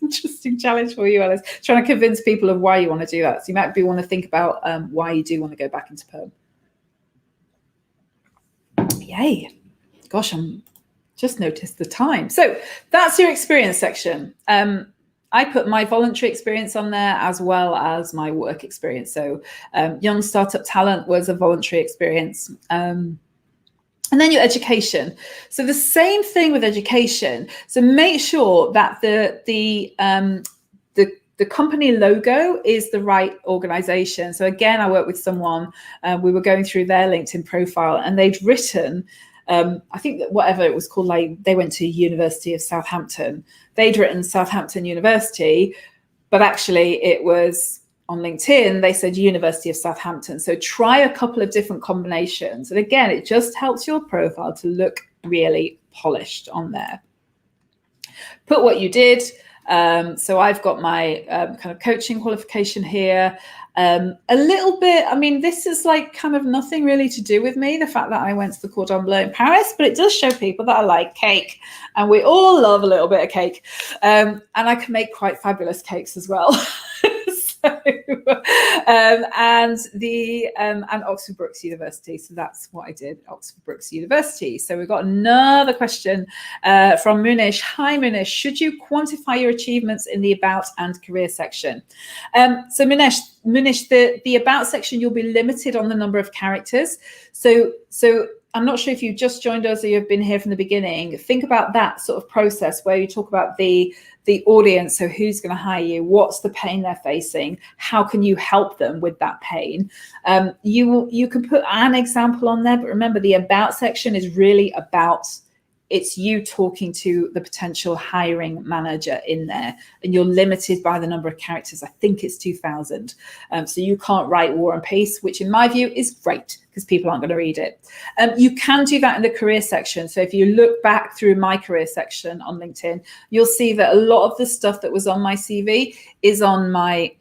Interesting challenge for you, Alice, trying to convince people of why you want to do that. So you might want to think about why you do want to go back into perm. Yay. Gosh, I'm just noticed the time. So that's your experience section. I put my voluntary experience on there as well as my work experience. So Young Startup Talent was a voluntary experience. And then your education. So the same thing with education. So make sure that the company logo is the right organization. So again, I worked with someone, we were going through their LinkedIn profile, and they'd written, I think that whatever it was called, like they went to University of Southampton. They'd written Southampton University, but actually it was on LinkedIn, they said University of Southampton. So try a couple of different combinations. And again, it just helps your profile to look really polished on there. Put what you did. So I've got my kind of coaching qualification here. A little bit, I mean, this is like kind of nothing really to do with me, the fact that I went to the Cordon Bleu in Paris, but it does show people that I like cake, and we all love a little bit of cake. And I can make quite fabulous cakes as well. And Oxford Brookes University. So that's what I did, Oxford Brookes University. So we've got another question from Munish. Hi, Munish. Should you quantify your achievements in the about and career section? So Munish, the about section, you'll be limited on the number of characters. So I'm not sure if you've just joined us or you've been here from the beginning. Think about that sort of process where you talk about the audience. So who's going to hire you? What's the pain they're facing? How can you help them with that pain? You can put an example on there, but remember the about section is really about, it's you talking to the potential hiring manager in there, and you're limited by the number of characters. I think it's 2,000. So you can't write War and Peace, which in my view is great because people aren't going to read it. You can do that in the career section. So if you look back through my career section on LinkedIn, you'll see that a lot of the stuff that was on my CV is on my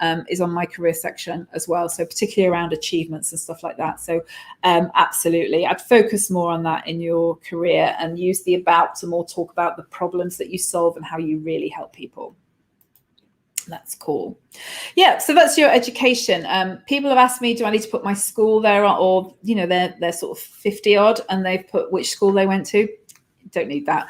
career section as well. So particularly around achievements and stuff like that. So absolutely, I'd focus more on that in your career and use the about to more talk about the problems that you solve and how you really help people. That's cool. Yeah, so that's your education. People have asked me, do I need to put my school there, or they're sort of 50 odd and they've put which school they went to. Don't need that.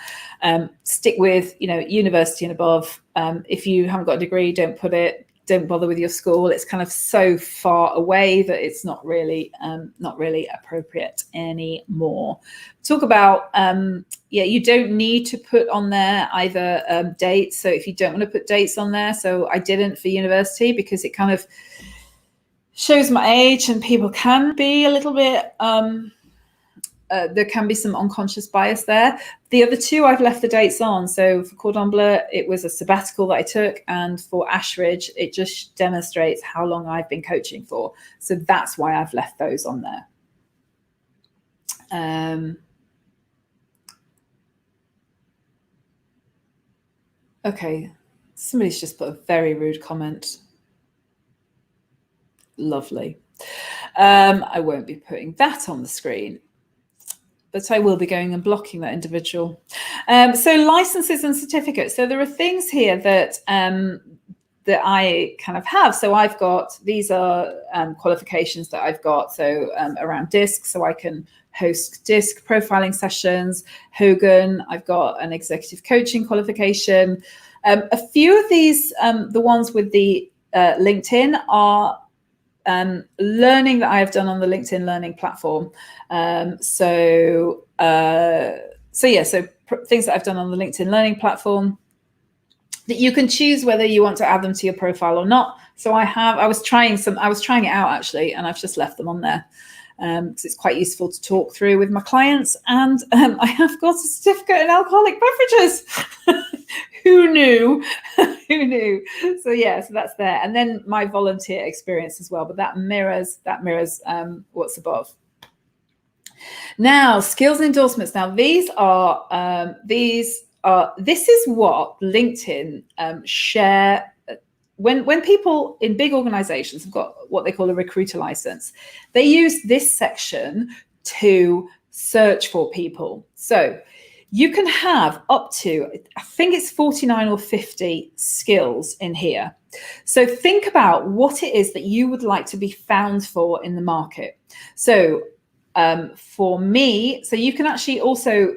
Stick with university and above. If you haven't got a degree, don't put it. Don't bother with your school. It's kind of so far away that it's not really appropriate anymore. Talk about you don't need to put on there either dates. So if you don't want to put dates on there, so I didn't for university because it kind of shows my age and people can be a little bit there can be some unconscious bias there. The other two, I've left the dates on. So for Cordon Bleu, it was a sabbatical that I took. And for Ashridge, it just demonstrates how long I've been coaching for. So that's why I've left those on there. Okay, somebody's just put a very rude comment. Lovely. I won't be putting that on the screen, but I will be going and blocking that individual. So licenses and certificates. So there are things here that that I kind of have. So I've got, these are qualifications that I've got. So around DISC, so I can host DISC profiling sessions. Hogan, I've got an executive coaching qualification. A few of these, the ones with the LinkedIn are learning that I have done on the LinkedIn Learning platform. So things that I've done on the LinkedIn Learning platform that you can choose whether you want to add them to your profile or not. So I was trying it out actually, and I've just left them on there because it's quite useful to talk through with my clients. And I have got a certificate in alcoholic beverages. Who knew? Who knew? So yeah, so that's there. And then my volunteer experience as well, but that mirrors what's above. Now, skills and endorsements. Now, this is what LinkedIn share. When people in big organizations have got what they call a recruiter license, they use this section to search for people. So you can have up to, I think it's 49 or 50 skills in here. So think about what it is that you would like to be found for in the market. So for me, so you can actually also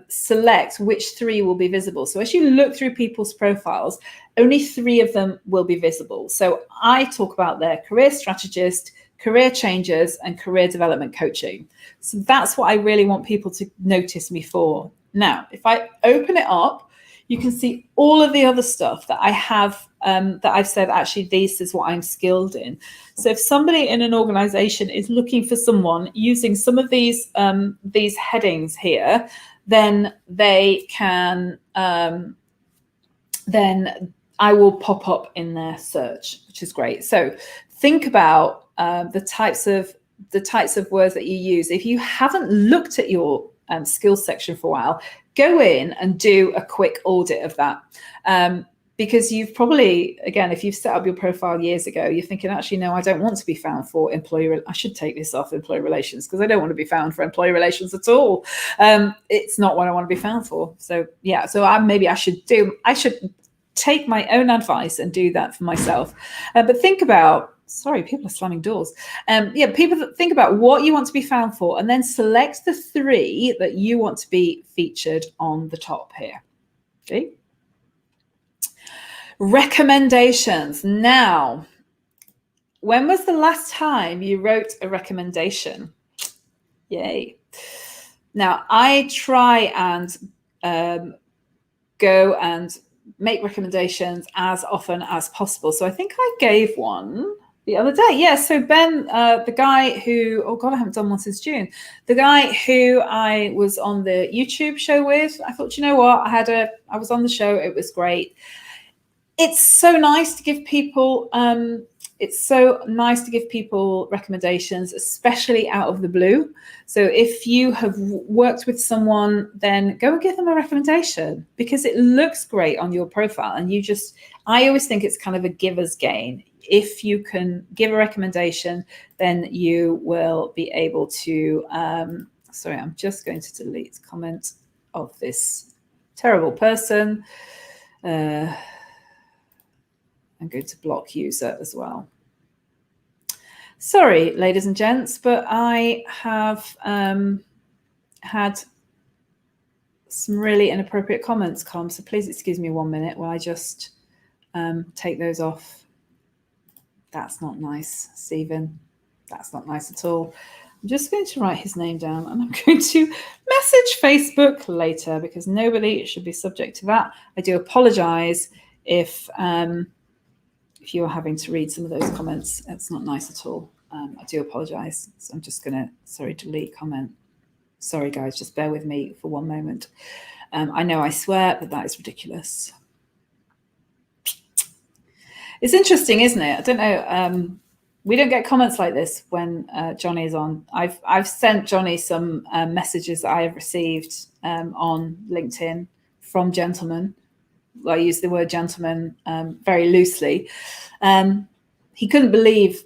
select which 3 will be visible. So as you look through people's profiles, only 3 of them will be visible. So I talk about their career strategist, career changers, and career development coaching. So that's what I really want people to notice me for. Now, if I open it up, you can see all of the other stuff that I have, that I've said, actually, this is what I'm skilled in. So if somebody in an organization is looking for someone using some of these headings here, then they can, then I will pop up in their search, which is great. So think about the types of words that you use. If you haven't looked at your skills section for a while, go in and do a quick audit of that, because you've probably, again, if you've set up your profile years ago, you're thinking, actually, no, I don't want to be found for I should take this off employee relations, because I don't want to be found for employee relations at all. It's not what I want to be found for. So yeah, so I should take my own advice and do that for myself. But think about, sorry, people are slamming doors. People think about what you want to be found for, and then select the 3 that you want to be featured on the top here. Okay. Recommendations. Now, when was the last time you wrote a recommendation? Yay. Now, I try and go and make recommendations as often as possible. So I think I gave one the other day. Yeah, so Ben, the guy who, oh God, I haven't done one since June. The guy who I was on the YouTube show with, I thought, you know what, I was on the show, it was great. It's so nice to give people, recommendations, especially out of the blue. So if you have worked with someone, then go and give them a recommendation, because it looks great on your profile. And I always think it's kind of a giver's gain. If you can give a recommendation, then you will be able to, sorry, I'm just going to delete the comment of this terrible person. I'm going to block user as well. Sorry, ladies and gents, but I have had some really inappropriate comments come, so please excuse me 1 minute while I just take those off. That's not nice, Stephen. That's not nice at all. I'm just going to write his name down, and I'm going to message Facebook later, because nobody should be subject to that. I do apologize if you're having to read some of those comments. It's not nice at all. I do apologize. So I'm just going to, delete comment. Sorry, guys, just bear with me for 1 moment. I know I swear, but that is ridiculous. It's interesting, isn't it? I don't know. We don't get comments like this when Johnny is on. I've sent Johnny some messages that I have received on LinkedIn from gentlemen. I use the word gentleman very loosely. He couldn't believe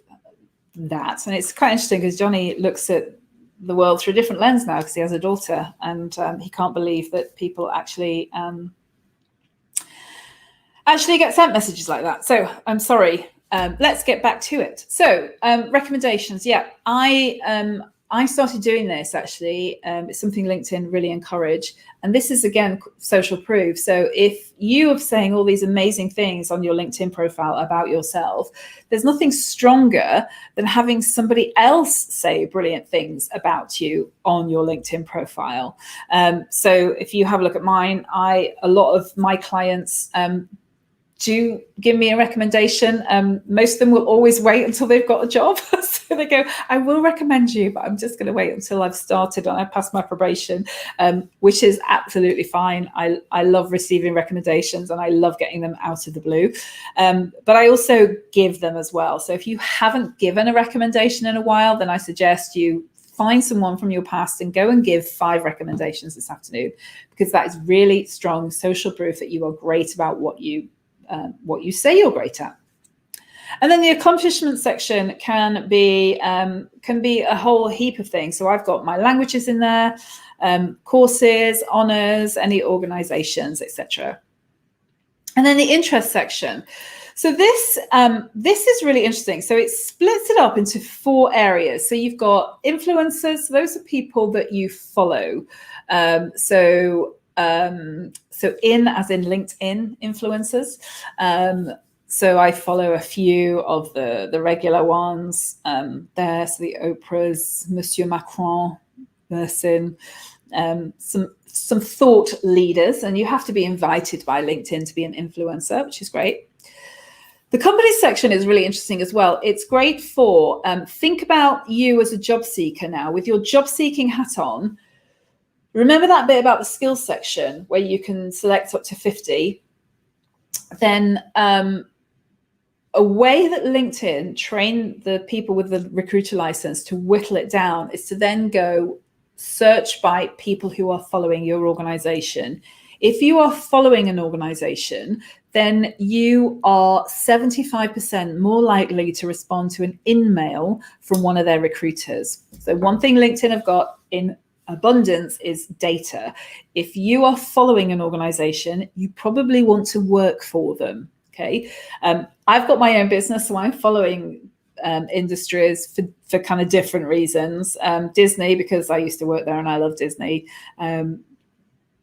that. And it's quite interesting, because Johnny looks at the world through a different lens now, because he has a daughter, and he can't believe that people actually get sent messages like that. So I'm sorry. Let's get back to it. So recommendations. Yeah, I started doing this actually. It's something LinkedIn really encourage. And this is, again, social proof. So if you are saying all these amazing things on your LinkedIn profile about yourself, there's nothing stronger than having somebody else say brilliant things about you on your LinkedIn profile. So if you have a look at mine, a lot of my clients do give me a recommendation. Most of them will always wait until they've got a job. So they go, I will recommend you, but I'm just going to wait until I've started and I passed my probation, which is absolutely fine. I love receiving recommendations, and I love getting them out of the blue. But I also give them as well. So if you haven't given a recommendation in a while, then I suggest you find someone from your past and go and give 5 recommendations this afternoon, because that is really strong social proof that you are great about what you say you're great at. And then the accomplishment section can be a whole heap of things. So I've got my languages in there, courses, honors, any organizations, etc. And then the interest section. So this is really interesting. So it splits it up into 4 areas. So you've got influencers. Those are people that you follow. So in, as in LinkedIn influencers. So I follow a few of the regular ones there. So the Oprahs, Monsieur Macron, Mersin, some thought leaders, and you have to be invited by LinkedIn to be an influencer, which is great. The company section is really interesting as well. It's great for, think about you as a job seeker now with your job seeking hat on. Remember that bit about the skills section where you can select up to 50. Then a way that LinkedIn train the people with the recruiter license to whittle it down is to then go search by people who are following your organization If you are following an organization, then you are 75% more likely to respond to an in-mail from one of their recruiters. So one thing LinkedIn have got in abundance is data. If you are following an organization, you probably want to work for them. Okay. I've got my own business, so I'm following industries for kind of different reasons. Disney, because I used to work there and I love Disney.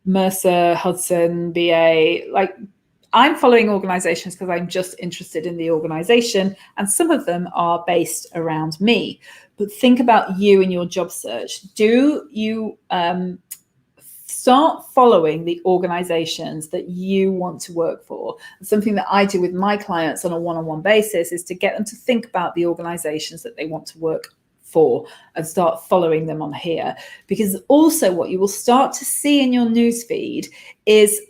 Mercer, Hudson, BA, like I'm following organizations because I'm just interested in the organization, and some of them are based around me. But think about you and your job search. Do you start following the organizations that you want to work for? And something that I do with my clients on a one-on-one basis is to get them to think about the organizations that they want to work for and start following them on here. Because also what you will start to see in your newsfeed is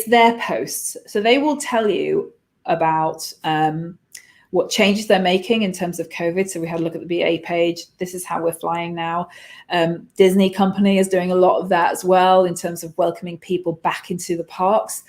their posts. So they will tell you about what changes they're making in terms of COVID. So we had a look at the BA page. This is how we're flying now. Disney company is doing a lot of that as well in terms of welcoming people back into the parks.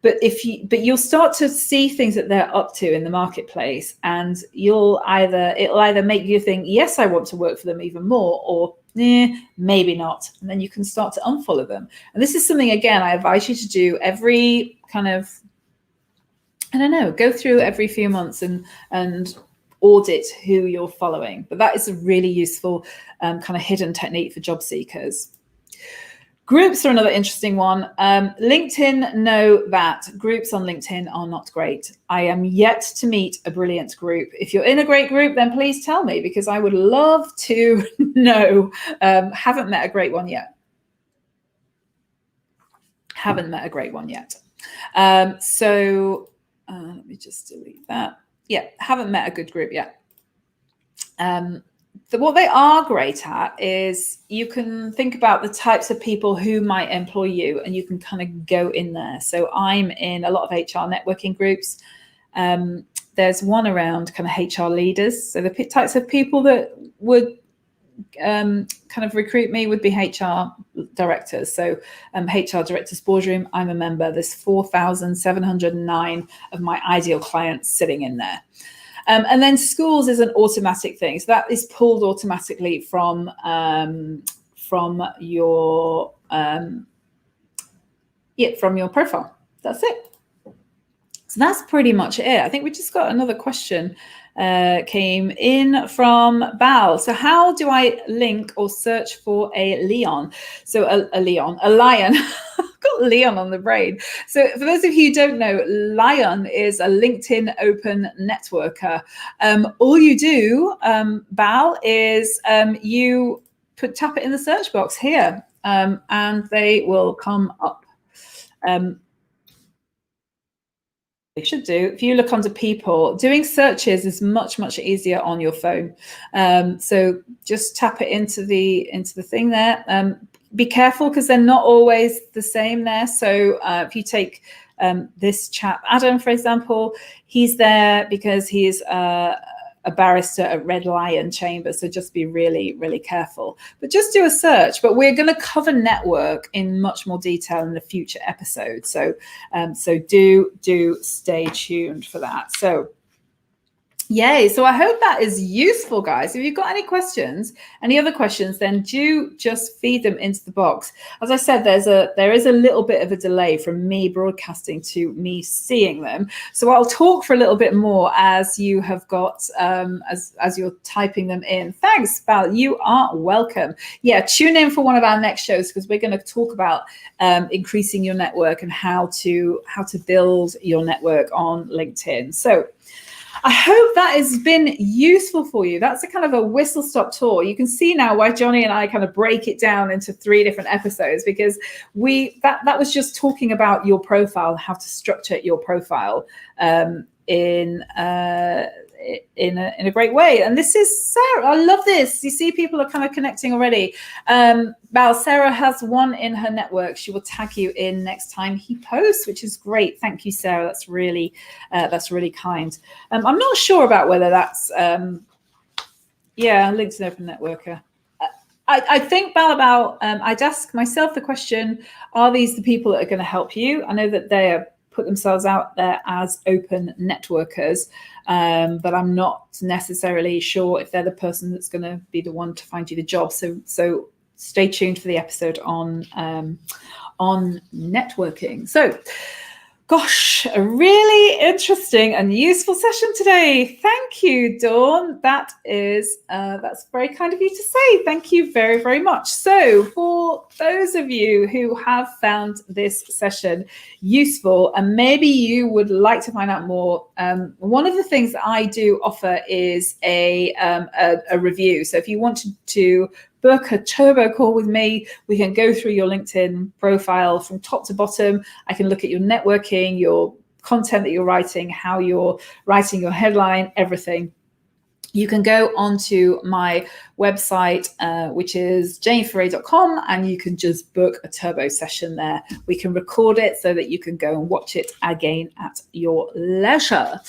But you'll start to see things that they're up to in the marketplace, and it'll either make you think, yes, I want to work for them even more, or maybe not. And then you can start to unfollow them. And this is something, again, I advise you to do every kind of, I don't know, go through every few months and audit who you're following. But that is a really useful kind of hidden technique for job seekers. Groups are another interesting one. LinkedIn know that groups on LinkedIn are not great. I am yet to meet a brilliant group. If you're in a great group, then please tell me, because I would love to know. Haven't met a great one yet. Haven't met a great one yet. Let me just delete that. Yeah, haven't met a good group yet. What they are great at is you can think about the types of people who might employ you, and you can kind of go in there. So I'm in a lot of HR networking groups. There's one around kind of HR leaders. So the types of people that would kind of recruit me would be HR directors. So HR Directors Boardroom, I'm a member. There's 4,709 of my ideal clients sitting in there. And then schools is an automatic thing. So that is pulled automatically from your profile. That's it. So that's pretty much it. I think we just got another question came in from Bal. So how do I link or search for a Leon? So a lion. Got Leon on the brain. So for those of you who don't know, Lion is a LinkedIn open networker. All you do, Bal, is you tap it in the search box here, and they will come up. They should do. If you look under people, doing searches is much, much easier on your phone. So just tap it into the thing there. Be careful, because they're not always the same there. So if you take this chap, Adam, for example, he's there because he is a barrister at Red Lion Chamber. So just be really, really careful. But just do a search. But we're going to cover network in much more detail in a future episode. So do stay tuned for that. So yay. So I hope that is useful, guys. If you've got any questions, any other questions, then do just feed them into the box. As I said, there is a little bit of a delay from me broadcasting to me seeing them. So I'll talk for a little bit more as you have got, as you're typing them in. Thanks, Val. You are welcome. Yeah, tune in for one of our next shows, because we're going to talk about increasing your network and how to build your network on LinkedIn. So I hope that has been useful for you. That's a kind of a whistle-stop tour. You can see now why Johnny and I kind of break it down into 3 different episodes, because that was just talking about your profile, how to structure your profile in a great way. And this is Sarah. I love this. You see, people are kind of connecting already. Val, Sarah has one in her network. She will tag you in next time he posts, which is great. Thank you, Sarah. That's really kind. I'm not sure about whether that's LinkedIn Open Networker. I think, Bal, about I'd ask myself the question: are these the people that are going to help you? I know that they are put themselves out there as open networkers, but I'm not necessarily sure if they're the person that's going to be the one to find you the job. So stay tuned for the episode on networking. So, gosh, a really interesting and useful session today. Thank you, Dawn. That's very kind of you to say. Thank you very, very much. So for those of you who have found this session useful and maybe you would like to find out more, one of the things that I do offer is a review. So if you want to book a turbo call with me, we can go through your LinkedIn profile from top to bottom. I can look at your networking, your content that you're writing, how you're writing your headline, everything. You can go onto my website, which is janeforay.com, and you can just book a turbo session there. We can record it so that you can go and watch it again at your leisure.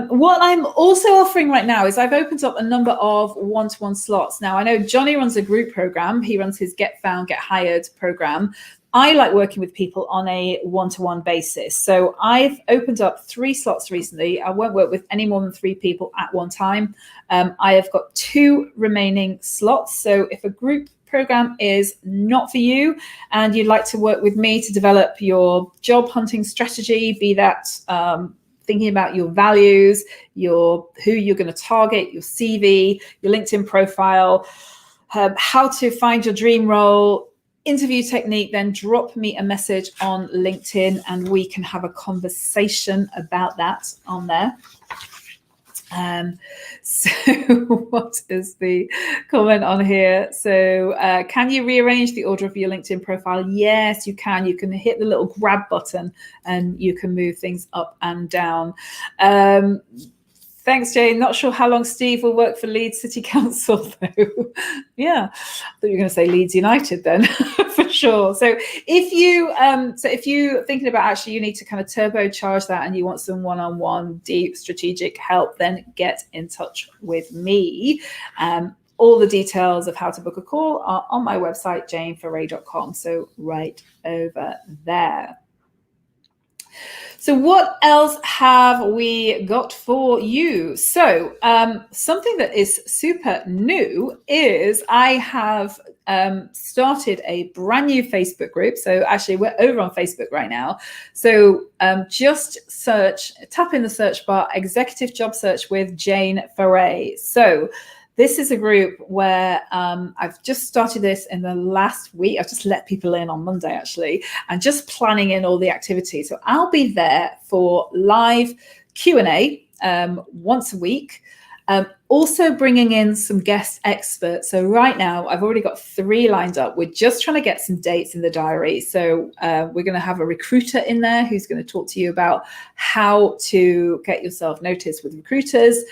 What I'm also offering right now is I've opened up a number of one-to-one slots. Now, I know Johnny runs a group program. He runs his Get Found, Get Hired program. I like working with people on a one-to-one basis. So I've opened up 3 slots recently. I won't work with any more than 3 people at one time. I have got 2 remaining slots. So if a group program is not for you and you'd like to work with me to develop your job hunting strategy, be that thinking about your values, who you're going to target, your CV, your LinkedIn profile, how to find your dream role, interview technique, then drop me a message on LinkedIn and we can have a conversation about that on there. So what is the comment on here? So can you rearrange the order of your LinkedIn profile? Yes, you can. You can hit the little grab button and you can move things up and down. Thanks, Jane. Not sure how long Steve will work for Leeds City Council, though. Yeah, I thought you were going to say Leeds United then, for sure. So if you're thinking about actually you need to kind of turbocharge that and you want some one-on-one deep strategic help, then get in touch with me. All the details of how to book a call are on my website, janeforay.com. So right over there. So what else have we got for you? So something that is super new is I have started a brand new Facebook group. So actually we're over on Facebook right now. So just tap in the search bar, Executive Job Search with Jane Foray. So this is a group where I've just started this in the last week. I've just let people in on Monday, actually, and just planning in all the activities. So I'll be there for live Q&A once a week. Also bringing in some guest experts. So right now, I've already got 3 lined up. We're just trying to get some dates in the diary. So we're going to have a recruiter in there who's going to talk to you about how to get yourself noticed with recruiters,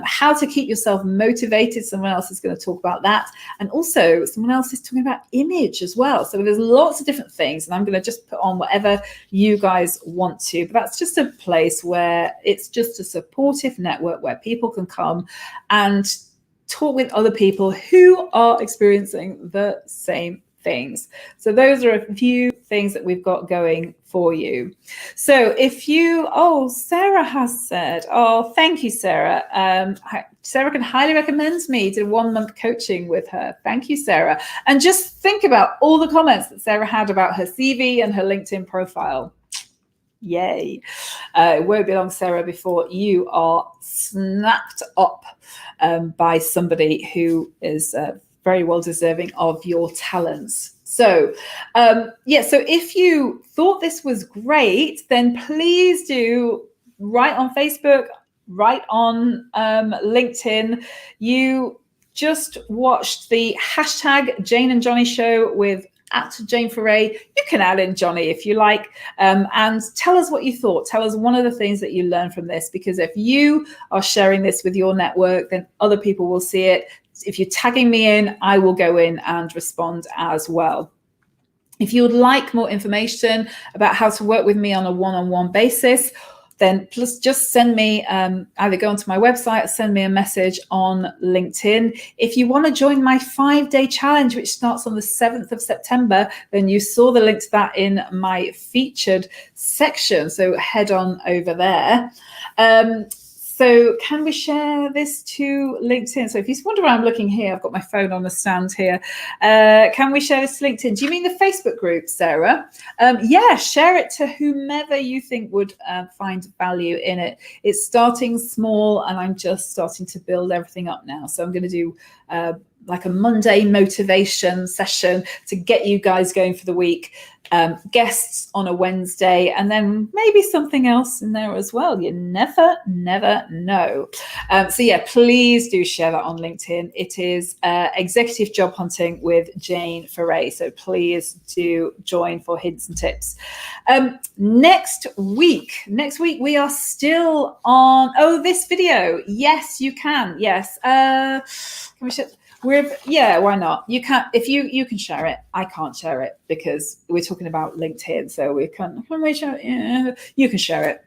how to keep yourself motivated. Someone else is going to talk about that. And also someone else is talking about image as well. So there's lots of different things. And I'm going to just put on whatever you guys want to. But that's just a place where it's just a supportive network where people can come and talk with other people who are experiencing the same things. So those are a few things that we've got going for you. So if you, Sarah has said, thank you, Sarah. Sarah can highly recommend me to 1-month coaching with her. Thank you, Sarah. And just think about all the comments that Sarah had about her CV and her LinkedIn profile. Yay. It won't be long, Sarah, before you are snapped up by somebody who is very well deserving of your talents. So, so if you thought this was great, then please do write on Facebook, write on LinkedIn. You just watched the hashtag Jane and Johnny show with @Jane Foray. You can add in Johnny if you like, and tell us what you thought. Tell us one of the things that you learned from this, because if you are sharing this with your network, then other people will see it. If you're tagging me in, I will go in and respond as well. If you would like more information about how to work with me on a one-on-one basis, then just send me, either go onto my website or send me a message on LinkedIn. If you want to join my 5-day challenge, which starts on the 7th of September, then you saw the link to that in my featured section. So head on over there. So can we share this to LinkedIn? So if you wonder why I'm looking here, I've got my phone on the stand here. Can we share this to LinkedIn? Do you mean the Facebook group, Sarah? Yeah, share it to whomever you think would find value in it. It's starting small and I'm just starting to build everything up now. So I'm going to do like a Monday motivation session to get you guys going for the week. Guests on a Wednesday, and then maybe something else in there as well. You never know. So yeah, please do share that on LinkedIn. It is Executive Job Hunting with Jane Foray. So please do join for hints and tips. Next week we are still on this video. Yes, you can. Yes. Can we share? Why not? You can, if you can share it. I can't share it because we're talking about LinkedIn, so we can share it? Yeah, you can share it.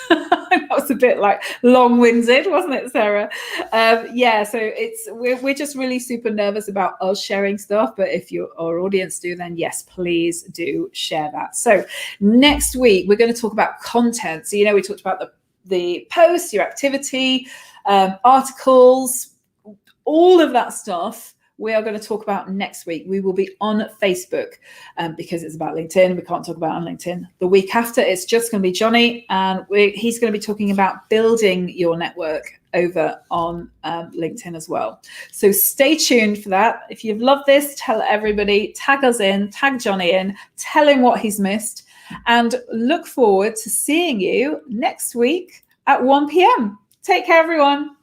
That was a bit like long-winded, wasn't it, Sarah? So we're just really super nervous about us sharing stuff, but if our audience do, then yes, please do share that. So next week we're going to talk about content. So we talked about the post, your activity, articles, all of that stuff we are going to talk about next week. We will be on Facebook because it's about LinkedIn. We can't talk about on LinkedIn. The week after, it's just going to be Johnny, and he's going to be talking about building your network over on LinkedIn as well. So stay tuned for that. If you've loved this, tell everybody, tag us in, tag Johnny in, tell him what he's missed, and look forward to seeing you next week at 1 p.m. Take care, everyone.